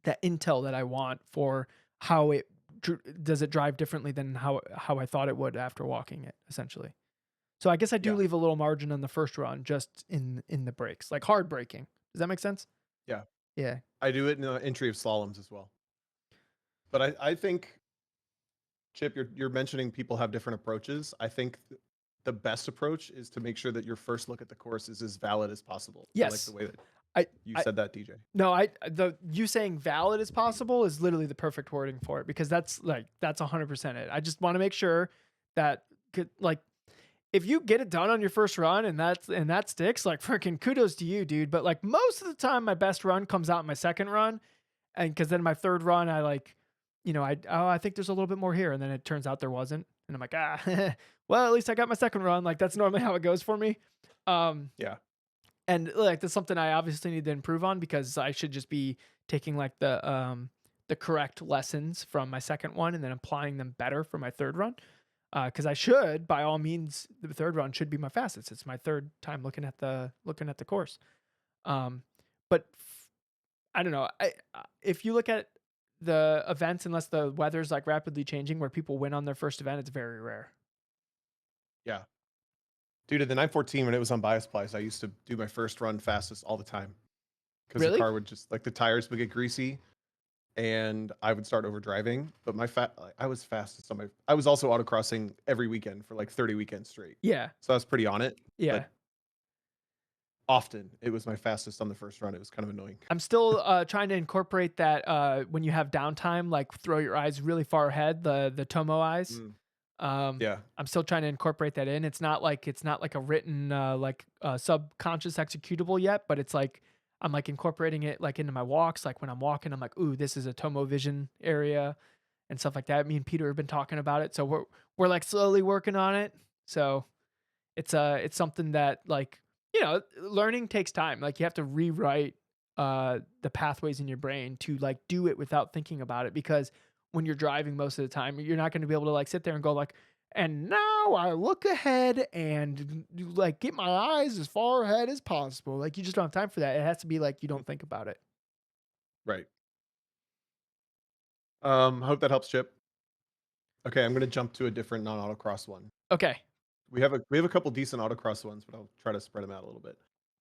that intel that I want for how it does it drive differently than how I thought it would after walking it essentially. So I guess I do Yeah. leave a little margin on the first run just in the brakes, like hard braking. Does that make sense? Yeah. Yeah. I do it in the entry of slaloms as well. But I think, Chip, you're mentioning people have different approaches. I think the best approach is to make sure that your first look at the course is as valid as possible. I like the Yes. way that I you I said that, DJ. No, I the you saying valid as possible is literally the perfect wording for it because that's 100% it. I just want to make sure that like if you get it done on your first run and that sticks, like freaking kudos to you, dude. But like most of the time, my best run comes out in my second run, and because then my third run, I like, I think there's a little bit more here, and then it turns out there wasn't, and I'm like, well, at least I got my second run. Like that's normally how it goes for me. Um, Yeah. and like that's something I obviously need to improve on because I should just be taking like the correct lessons from my second one and then applying them better for my third run. Because I should, by all means, the third run should be my fastest. It's my third time looking at the course. Um, but I don't know. If you look at the events, unless the weather's like rapidly changing, where people win on their first event, it's very rare. Yeah. Dude, at the 914 when it was on Biosplice, I used to do my first run fastest all the time because the Really? car would just like the tires would get greasy and I would start over driving. But I was fastest on my. I was also autocrossing every weekend for like 30 weekends straight, Yeah, so I was pretty on it. yeah. But often it was my fastest on the first run. It was kind of annoying. I'm still trying to incorporate that when you have downtime, like throw your eyes really far ahead, the Tomo eyes. Mm, Um, yeah, I'm still trying to incorporate that in. It's not like a written subconscious executable yet, but it's like I'm like incorporating it like into my walks. Like when I'm walking, I'm like, ooh, this is a Tomo vision area and stuff like that. Me and Peter have been talking about it, so we're like slowly working on it. So it's something that like learning takes time. Like you have to rewrite the pathways in your brain to like do it without thinking about it because when you're driving most of the time, you're not going to be able to like sit there and go like And now I look ahead and like get my eyes as far ahead as possible. Like you just don't have time for that. It has to be like you don't think about it. Right. Hope that helps, Chip. Okay, I'm gonna jump to a different non-autocross one. Okay. We have a couple decent autocross ones, but I'll try to spread them out a little bit.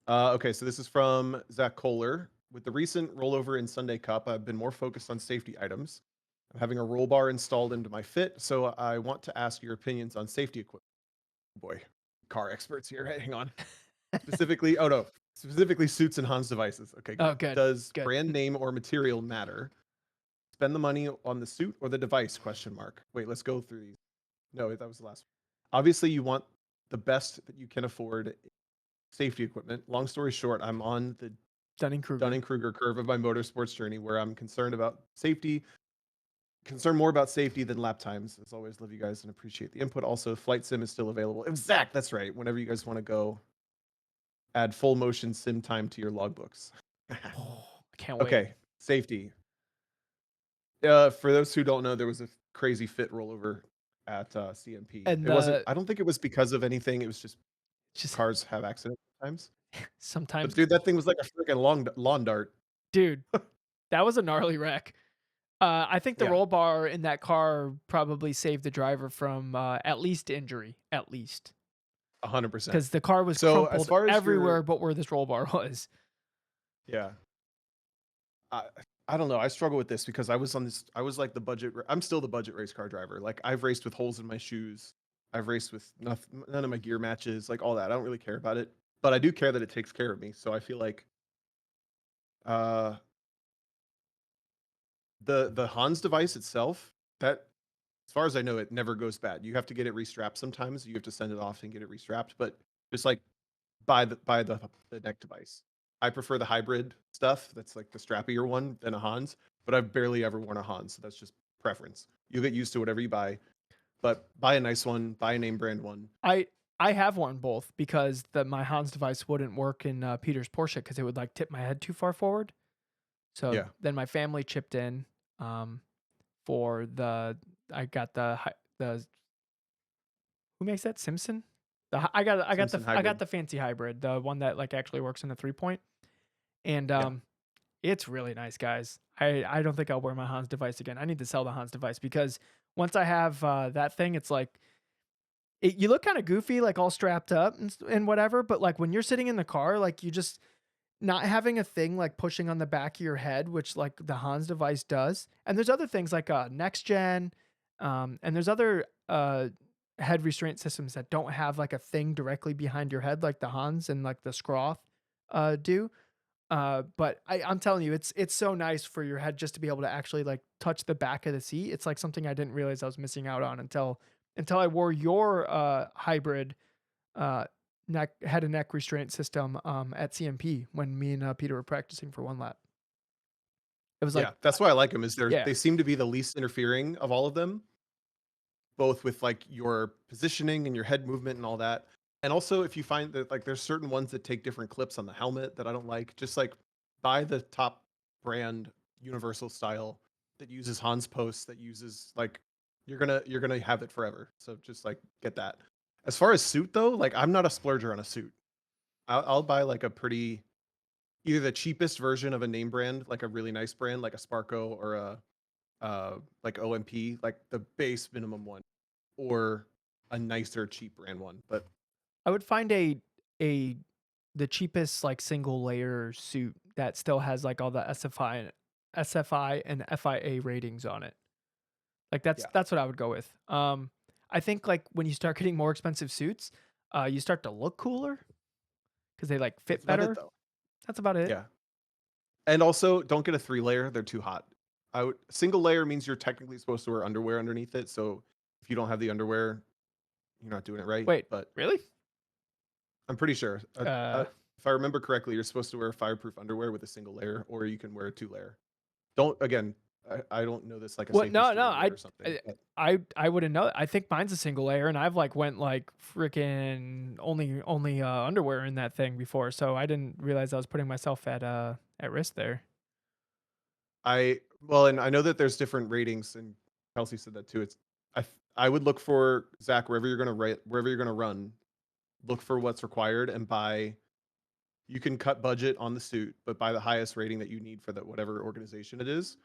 Okay, so this is from Zach Kohler. With the recent rollover in Sunday Cup, I've been more focused on safety items. I'm having a roll bar installed into my Fit, so I want to ask your opinions on safety equipment. Boy, car experts here. Hang on. Specifically, oh no, specifically suits and Hans devices. Okay, Oh, good. good. Does Good. brand name or material matter? Spend the money on the suit or the device? Question mark. Wait, let's go through these. No, that was the last one. Obviously, you want the best that you can afford safety equipment. Long story short, I'm on the Dunning Kruger. Dunning-Kruger curve of my motorsports journey where I'm concerned more about safety than lap times. As always, love you guys and appreciate the input. Also, Flight Sim is still available. Exact, that's right. Whenever you guys want to go add full motion sim time to your logbooks. Oh, I can't wait. Okay, safety. For those who don't know, there was a crazy fit rollover at CMP. And It wasn't. I don't think it was because of anything. It was just just cars have accidents sometimes. But sometimes, dude, that thing was like a freaking long lawn dart. dude, that was a gnarly wreck. I think the Yeah, roll bar in that car probably saved the driver from at least injury, at least, 100%. because the car was So as crumpled far as your everywhere but where this roll bar was. yeah, I I don't know. I struggle with this because I was like I'm still the budget race car driver. Like I've raced with holes in my shoes. I've raced with none of my gear matches, like all that. I don't really care about it, but I do care that it takes care of me. So I feel like uh the Hans device itself, that as far as I know, it never goes bad. You have to get it restrapped sometimes. You have to send it off and get it restrapped, but just like buy the neck device. I prefer the hybrid stuff. That's like the strappier one than a Hans, but I've barely ever worn a Hans, so that's just preference. You get used to whatever you buy, but buy a nice one, buy a name brand one. I I have one both because my Hans device wouldn't work in Peter's Porsche because it would like tip my head too far forward. So Yeah, then my family chipped in um, for the I got the who makes that Simpson? Simpson I got hybrid. the fancy hybrid, the one that like actually works in a 3 point, and Yeah, it's really nice, guys. I don't think I'll wear my Hans device again. I need to sell the Hans device because once I have that thing, it's like you look kind of goofy, like all strapped up and whatever. But like when you're sitting in the car, like you just not having a thing like pushing on the back of your head, which like the Hans device does. And there's other things like next gen, and there's other head restraint systems that don't have like a thing directly behind your head, like the Hans and like the Scroth do. But I'm telling you, it's so nice for your head just to be able to actually like touch the back of the seat. It's like something I didn't realize I was missing out on until I wore your hybrid uh head and neck restraint system at CMP when me and Peter were practicing for one lap. It was like yeah. That's why I like them. Is yeah. they seem to be the least interfering of all of them, both with like your positioning and your head movement and all that. And also if you find that like there's certain ones that take different clips on the helmet that I don't like, just like buy the top brand universal style that uses Hans posts that uses like you're gonna have it forever. So just like get that. As far as suit though, like I'm not a splurger on a suit. I'll buy like a pretty either the cheapest version of a name brand, like a really nice brand, like a Sparko or a like OMP, like the base minimum one, or a nicer cheap brand one. But I would find a the cheapest like single layer suit that still has like all the SFI and FIA ratings on it. Like yeah, that's what I would go with. I think like when you start getting more expensive suits, you start to look cooler because they like that's fit about it better. though. That's about it. Yeah, and also don't get a 3 layer; they're too hot. Single layer means you're technically supposed to wear underwear underneath it. So if you don't have the underwear, you're not doing it right. Wait, But really? I'm pretty sure, Uh, if I remember correctly, you're supposed to wear fireproof underwear with a single layer, or you can wear a 2 layer. Don't again. I don't know this like a what? safety No, story would or something. I But I wouldn't know. I think mine's a single layer, and I've like went like freaking only underwear in that thing before, so I didn't realize I was putting myself at risk there. well, and I know that there's different ratings, and Kelsey said that too. I would look for Zach wherever you're gonna run. Look for what's required and buy. You can cut budget on the suit, but buy the highest rating that you need for that whatever organization it is,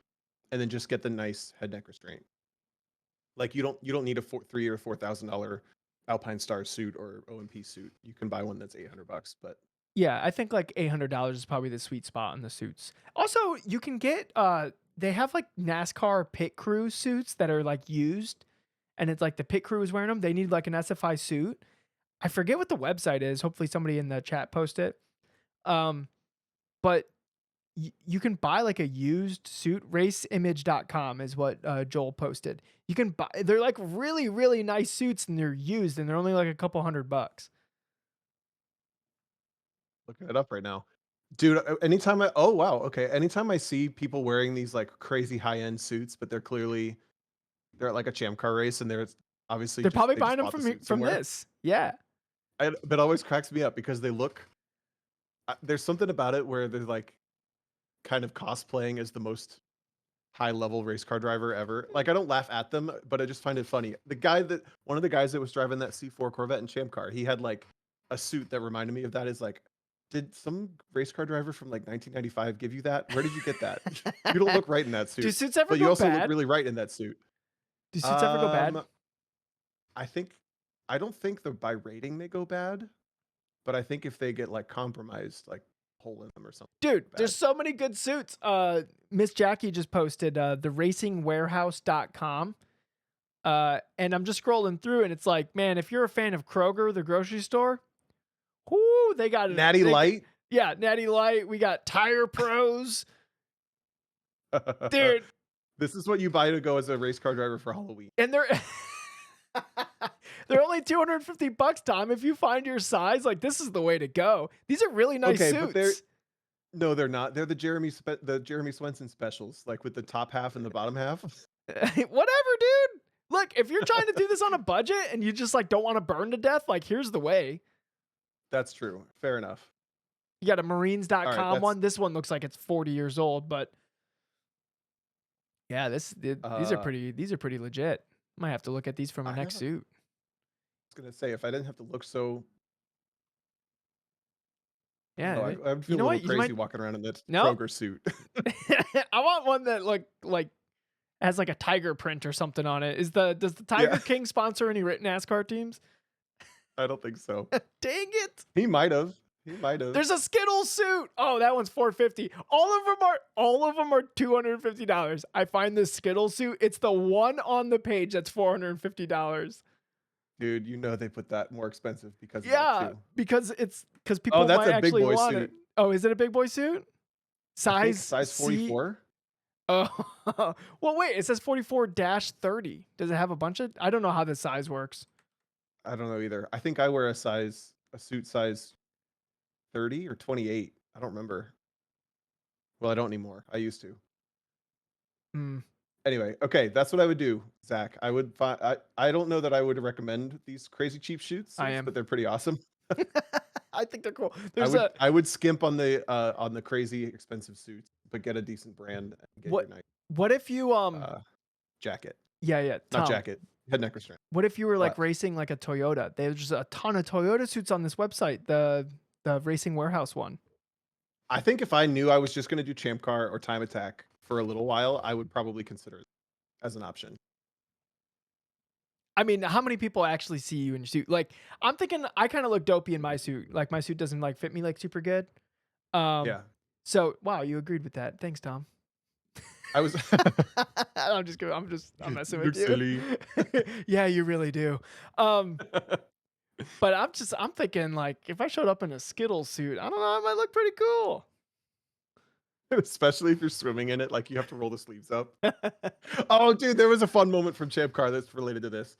and then just get the nice head neck restraint. Like you don't need a $3,000 or $4,000 Alpine Star suit or OMP suit. You can buy one that's $800, but Yeah, I think like $800 is probably the sweet spot on the suits. Also, you can get they have like NASCAR pit crew suits that are like used, and it's like the pit crew is wearing them. They need like an SFI suit. I forget what the website is. Hopefully somebody in the chat post it. Um but you can buy like a used suit. Raceimage.com is what Joel posted. You can buy, they're like really really nice suits and they're used and they're only like a couple $100. looking it up right now. Dude, anytime I oh wow, okay. Anytime I see people wearing these like crazy high-end suits, but they're at like a Champ Car race and they're obviously They're just probably they just buying them bought the from suit from somewhere. this. Yeah. But it always cracks me up because they look there's something about it where they're like kind of cosplaying as the most high level race car driver ever. Like I don't laugh at them, but I just find it funny. One of the guys that was driving that C4 Corvette and Champ Car, he had like a suit that reminded me of that. Is like, did some race car driver from like 1995 give you that? Where did you get that? You don't look right in that Do suit, suits ever but you go also look bad? really right in that suit. Do suits ever go bad? Um, I think I don't think the by rating they go bad, but I think if they get like compromised, like hole in them or something, Dude, they go there's bad. so many good suits. Miss Jackie just posted theracingwarehouse.com. And I'm just scrolling through and it's like, man, if you're a fan of Kroger, the grocery store, whoo, they got it. Natty Light. Yeah, Natty Light. We got Tire Pros. Dude, This is what you buy to go as a race car driver for Halloween. and they're they're only $250, Tom. If you find your size, like this is the way to go. These are really nice Okay, but suits. no, they're not. They're the Jeremy Swenson specials, like with the top half and the bottom half. Whatever, dude. Look, if you're trying to do this on a budget and you just like don't want to burn to death, like here's the way. That's true. Fair enough. You got a All right, marines.com that's one. This one looks like it's 40 years old, but yeah, uh these are pretty legit. Might have to look at these for my I next never I suit. was gonna say if I didn't have to look so I don't know, Yeah, I would you feel a know little what? You might crazy walking around in that no. Kroger suit. I want one that like has like a tiger print or something on it. Does the Tiger Yeah, King sponsor any NASCAR teams? I don't think so. Dang it. He might have. He might have. There's a Skittles suit. Oh, that one's $450. All of them are $250. I find this Skittles suit. It's the one on the page that's $450. Dude, you know they put that more expensive because of that Yeah, too. because Oh, people that's might a big actually boy want it. suit. Oh, is it a big boy suit? I think Size size C. 44. Oh, well, wait. It says 44-30. Does it have a bunch of? I don't know how the size works. I don't know either. I think I wear a suit size 30 or 28. I don't remember. Well, I don't anymore. I used to. Hmm. Anyway, okay, that's what I would do, Zach. I would find. I don't know that I would recommend these crazy cheap I suits, am. but they're pretty awesome. I think they're cool. I There's would a I would skimp on the crazy expensive suits, but get a decent brand and get your what? nice What if you uh jacket, Yeah, not Tom. jacket, head neck restraint. What if you were like What? racing like a Toyota? There's just a ton of Toyota suits on this website. The Racing Warehouse one. I think if I knew I was just going to do Champ Car or Time Attack for a little while, I would probably consider it as an option. I mean, how many people actually see you in your suit? Like, I'm thinking I kind of look dopey in my suit. Like, my suit doesn't like fit me like super good. Um, Yeah, so wow, you agreed with that. Thanks, Tom. I was. I'm just kidding. I'm messing You with look you. silly. Yeah, you really do. Um, but I'm thinking like if I showed up in a Skittles suit, I don't know, it might look pretty cool. Especially if you're swimming in it, like you have to roll the sleeves up. Oh, dude, there was a fun moment from Champ Car that's related to this.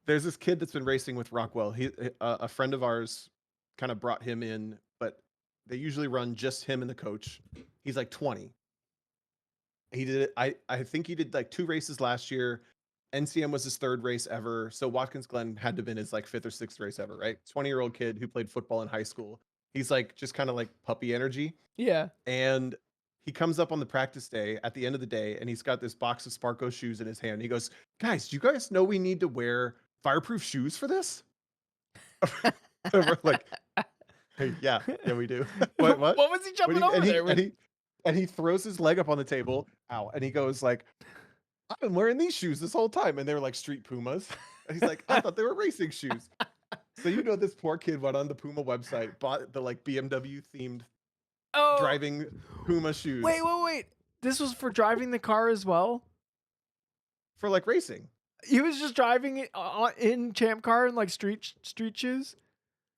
There's this kid that's been racing with Rockwell. A friend of ours kind of brought him in, but they usually run just him and the coach. He's like 20. He did it. I think he did like 2 races last year. NCM was his 3rd race ever. So Watkins Glen had to have been his like 5th or 6th race ever, right? 20-year-old kid who played football in high school. He's like just kind of like puppy energy. Yeah. And he comes up on the practice day at the end of the day, and he's got this box of Sparko shoes in his hand. He goes, "Guys, do you guys know we need to wear fireproof shoes for this?" And we're like, "Hey, yeah, yeah, we do." What What? was he What do jumping you? over there with? And he throws his leg up on the table. Ow! And he goes like, "I've been wearing these shoes this whole time," and they were like street Pumas. And he's like, "I thought they were racing shoes." So this poor kid went on the Puma website, bought the like BMW themed Oh, driving Puma wait, shoes wait, wait. This was for driving the car as well? for like racing He was just driving it in Champ Car in like street shoes?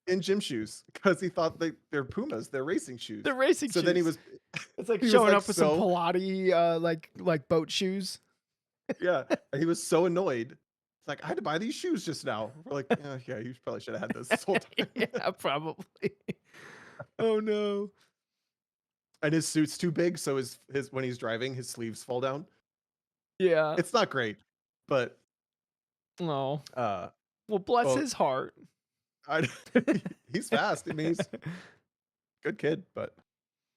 in gym shoes because he thought they're Pumas, they're racing shoes. The racing So then he shoes. was It's like he was showing like up with some so Pilates like boat shoes. yeah, and he was so annoyed. It's like I had to buy these shoes just now. We're like, yeah, yeah, you probably should have had this whole time. Yeah, probably. Oh no. And his suit's too big, so his when he's driving, his sleeves fall down. Yeah. It's not great, but Oh. uh, Well, bless well, his heart. I, he's fast. I mean, he's a good kid, but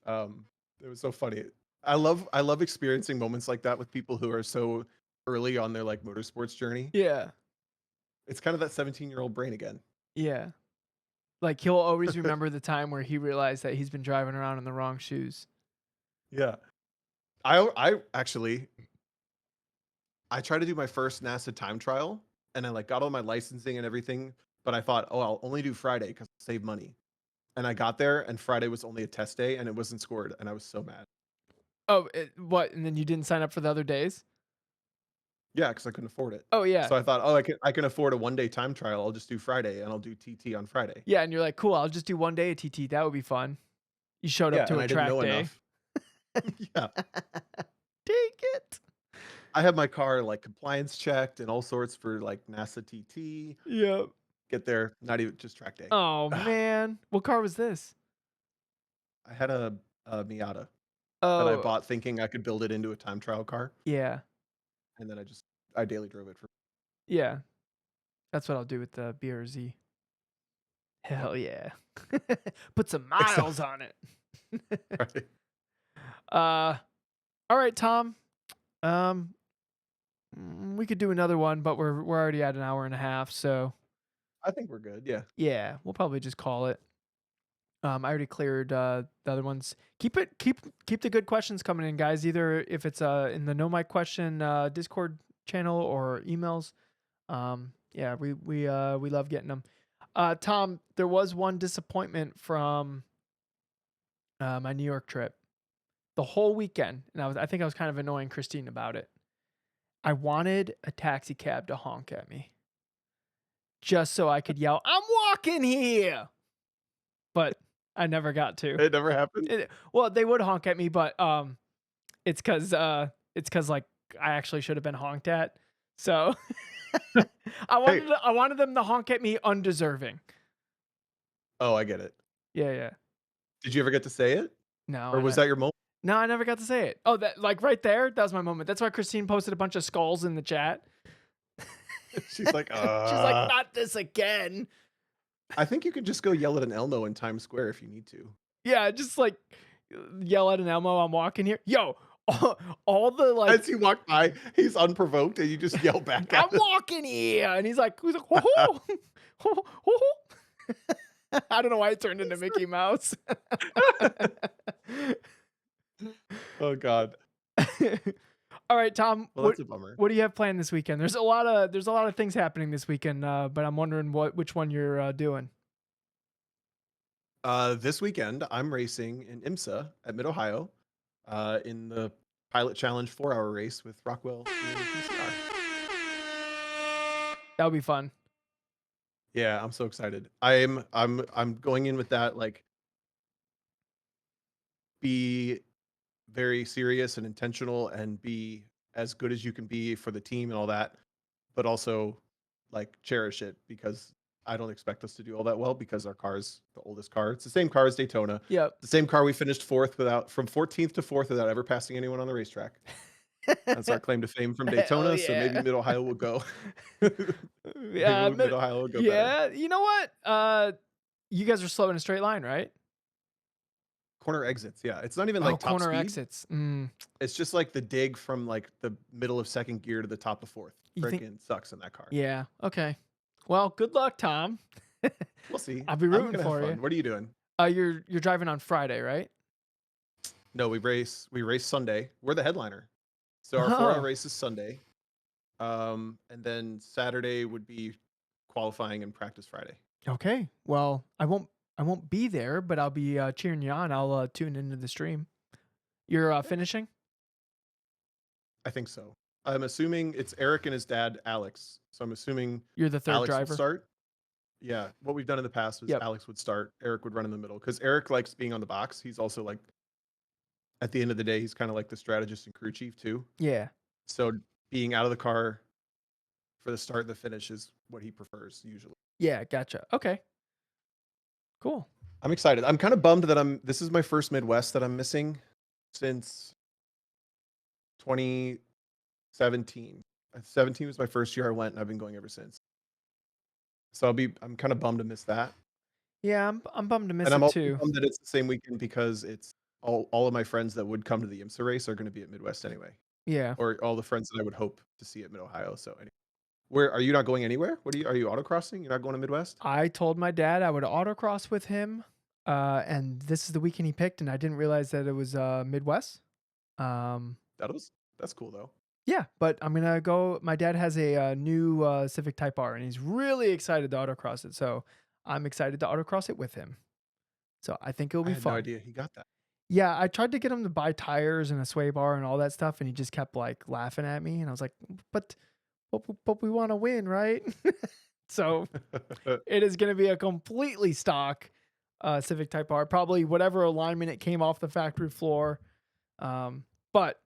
it was so funny. I love experiencing moments like that with people who are so early on their like motorsports journey. Yeah. It's kind of that 17-year-old brain again. Yeah. Like he'll always remember the time where he realized that he's been driving around in the wrong shoes. Yeah. I actually I tried to do my first NASA time trial and I like got all my licensing and everything, but I thought, "Oh, I'll only do Friday cuz I'll save money." And I got there and Friday was only a test day and it wasn't scored and I was so mad. Oh, what? And then you didn't sign up for the other days? Yeah, cuz I couldn't afford it. Oh yeah. So I thought, "Oh, I can afford a 1-day time trial. I'll just do Friday and I'll do TT on Friday." Yeah, and you're like, "Cool, I'll just do 1 day of TT. That would be fun." You showed up Yeah, to and a I didn't track know day. enough. Yeah. Take it. I had my car like compliance checked and all sorts for like NASA TT. Yep. Get there, not even just track day. Oh Ugh. man. What car was this? I had a Miata that I Oh, bought thinking I could build it into a time trial car, yeah. and then I daily drove it for Yeah. That's what I'll do with the BRZ. yep. Hell yeah. Put some Except miles on it. right. uh all right, Tom. Um we could do another one, but we're already at an hour and a half, so I think we're good. Yeah. yeah, we'll probably just call it. I already cleared the other ones. Keep the good questions coming in, guys. Either if it's in the No Mic Question Discord channel or emails. Yeah, we love getting them. Tom, there was one disappointment from my New York trip. The whole weekend, and I think I was kind of annoying Christine about it. I wanted a taxi cab to honk at me just so I could yell, "I'm walking here," but I never got to. It never happened. Well, they would honk at me, but it's cause like I actually should have been honked at. So Hey, I wanted them to honk at me undeserving. oh, I get it. Yeah, yeah. Did you ever get to say it, No, or was that your moment? no, I never got to say it. Oh, that like right there, that was my moment. That's why Christine posted a bunch of skulls in the chat. She's like, She's like, not this again. I think you could just go yell at an Elmo in Times Square if you need to. Yeah, just like yell at an Elmo, I'm walking here. Yo, all the like As you walk by, he's unprovoked, and you just yell back I'm at him. walking here. And he's like, whoo-hoo. Whoo-hoo. I don't know why it turned into Mickey Mouse. Oh God. All right, Tom. Well, that's a bummer. What do you have planned this weekend? There's a lot of things happening this weekend, but I'm wondering which one you're doing. This weekend, I'm racing in IMSA at Mid Ohio, in the Pilot Challenge 4-hour race with Rockwell and PCR. That'll be fun. Yeah, I'm so excited. I'm going in with that like be very serious and intentional and be as good as you can be for the team and all that, but also like cherish it because I don't expect us to do all that well because our car is the oldest car. It's the same car as Daytona. Yep. The same car we finished from 14th to 4th without ever passing anyone on the racetrack. That's our claim to fame from Hell Daytona. So maybe yeah. Mid Ohio will go. Maybe Yeah, Mid Ohio will go better. yeah. You know what? You guys are slow in a straight line, right? corner exits. Yeah, it's not even Oh, like top corner speed. exits. Mm. It's just like the dig from like the middle of second gear to the top of fourth. You think? Freaking sucks in that car. Yeah. Okay. Well, good luck, Tom. We'll see. I'll be I'm rooting gonna have for you. fun. What are you doing? You're driving on Friday, right? No, we race Sunday. We're the headliner. So our 4 hour Oh, race is Sunday. And then Saturday would be qualifying and practice Friday. okay. Well, I won't be there, but I'll be cheering you on. I'll tune into the stream. You're Yeah. finishing? I think so. I'm assuming it's Eric and his dad, Alex. So I'm assuming You're the third Alex will driver? start. Yeah. What we've done in the past was Yep. Alex would start, Eric would run in the middle because Eric likes being on the box. He's also like, at the end of the day, he's kind of like the strategist and crew chief too. Yeah. So being out of the car for the start and the finish is what he prefers usually. Yeah, gotcha. Okay. Cool. I'm excited. I'm kind of bummed that this is my first Midwest that I'm missing since 2017. 17 was my first year I went, and I've been going ever since. So I'm kind of bummed to miss that. Yeah, I'm bummed to miss And I'm it also too. bummed that it's the same weekend because it's all of my friends that would come to the IMSA race are going to be at Midwest anyway, Yeah. or all the friends that I would hope to see at Mid Ohio. So anyway, where are you not going anywhere? Are you autocrossing? You're not going to Midwest? I told my dad I would autocross with him, and this is the weekend he picked, and I didn't realize that it was Midwest. Um, That's cool though. yeah, but I'm gonna go. My dad has a new Civic Type R, and he's really excited to autocross it. So I'm excited to autocross it with him. So I think it'll I be had no fun. idea he got that. Yeah, I tried to get him to buy tires and a sway bar and all that stuff, and he just kept like laughing at me, and I was like, but we want to win, right? So it is going to be a completely stock Civic Type R, probably whatever alignment it came off the factory floor. But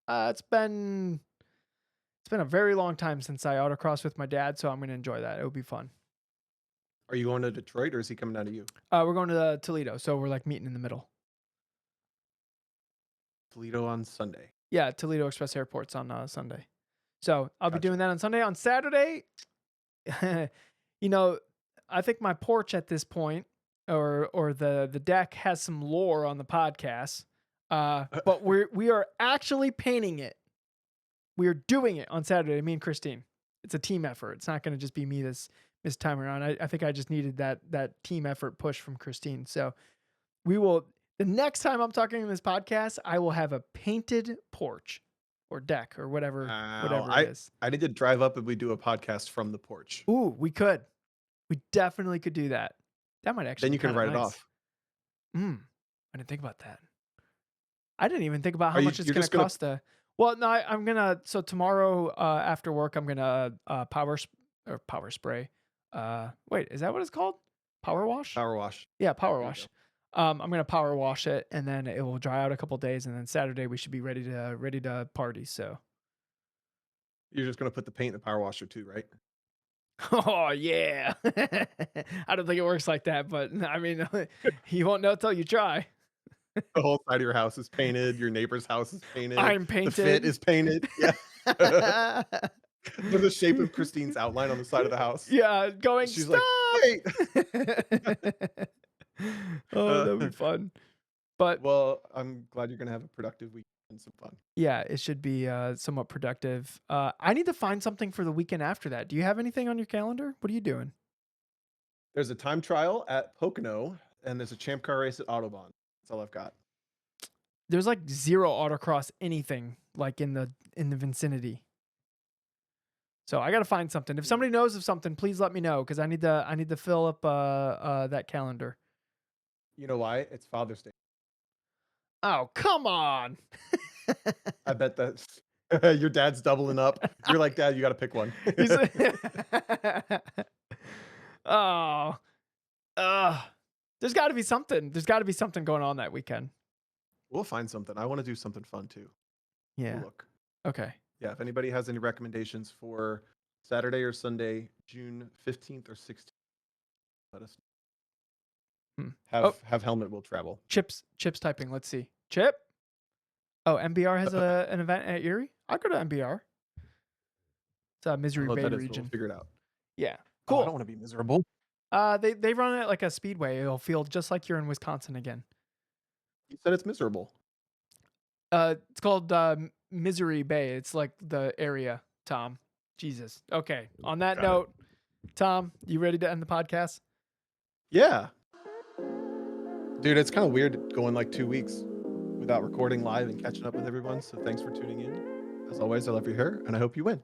it's been a very long time since I autocrossed with my dad, so I'm going to enjoy that. It will be fun. Are you going to Detroit or is he coming down to you? We're going to Toledo, so we're like meeting in the middle. Toledo on Sunday. Yeah, Toledo Express Airport's on Sunday. So I'll be Gotcha. doing that on Sunday. On Saturday, you know, I think my porch at this point, or the deck, has some lore on the podcast. But we are actually painting it. We are doing it on Saturday. Me and Christine. It's a team effort. It's not going to just be me this time around. I think I just needed that team effort push from Christine. So we will. The next time I'm talking in this podcast, I will have a painted porch or deck or whatever it is. I need to drive up and we do a podcast from the porch. Ooh, we could. We definitely could do that. That might actually Then be you can kinda write it nice. off. I didn't think about that. I didn't even think about how Are you much it's you're gonna just gonna cost to. Well, no, I'm gonna. So tomorrow, after work, I'm gonna power spray. Wait, is that what it's called? Power wash? power wash. Yeah, power There you wash. go. I'm gonna power wash it, and then it will dry out a couple days, and then Saturday we should be ready to party. So, You're just gonna put the paint in the power washer too, right? oh yeah. I don't think it works like that, but I mean, you won't know till you try. The whole side of your house is painted, your neighbor's house is painted, I'm the fit painted. is painted. Yeah. The shape of Christine's outline on the side of the house. Yeah, going She's stop. like, "Wait." Oh, that'd be fun. But Well, I'm glad you're gonna have a productive week and some fun. yeah, it should be somewhat productive. I need to find something for the weekend after that. Do you have anything on your calendar? What are you doing? There's a time trial at Pocono, and there's a champ car race at Autobahn. That's all I've got. There's like zero autocross anything like in the vicinity. So I gotta find something. If somebody knows of something, please let me know because I need to fill up that calendar. You know why? It's Father's Day. Oh, come on. I bet that your dad's doubling up. You're like, Dad, you got to pick one. He's oh, there's got to be something. There's got to be something going on that weekend. We'll find something. I want to do something fun too. Yeah. We'll look. Okay. Yeah. If anybody has any recommendations for Saturday or Sunday, June 15th or 16th, let us know. Have helmet will travel. Chips typing. Let's see. Chip. Oh, MBR has an event at Erie. I'll go to MBR. It's a Misery Bay region. We'll figure it out. Yeah. Cool. Cool. I don't want to be miserable. They run it like a speedway. It'll feel just like you're in Wisconsin again. You said it's miserable. It's called Misery Bay. It's like the area, Tom. Jesus. Okay. On that Got it. note, Tom, you ready to end the podcast? Yeah. Dude, it's kind of weird going like 2 weeks without recording live and catching up with everyone. So thanks for tuning in. As always, I love your hair and I hope you win.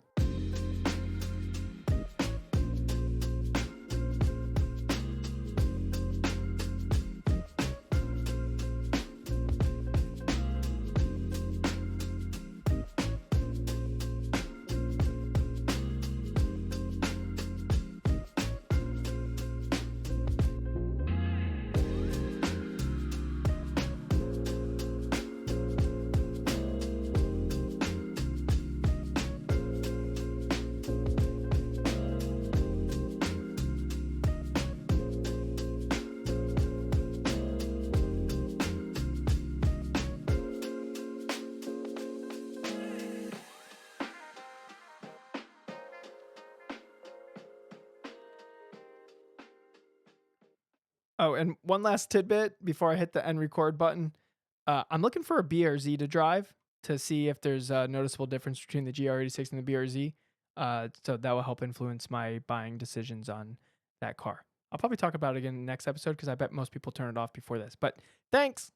Oh, and one last tidbit before I hit the end record button. I'm looking for a BRZ to drive to see if there's a noticeable difference between the GR86 and the BRZ. So that will help influence my buying decisions on that car. I'll probably talk about it again in the next episode because I bet most people turn it off before this. But thanks.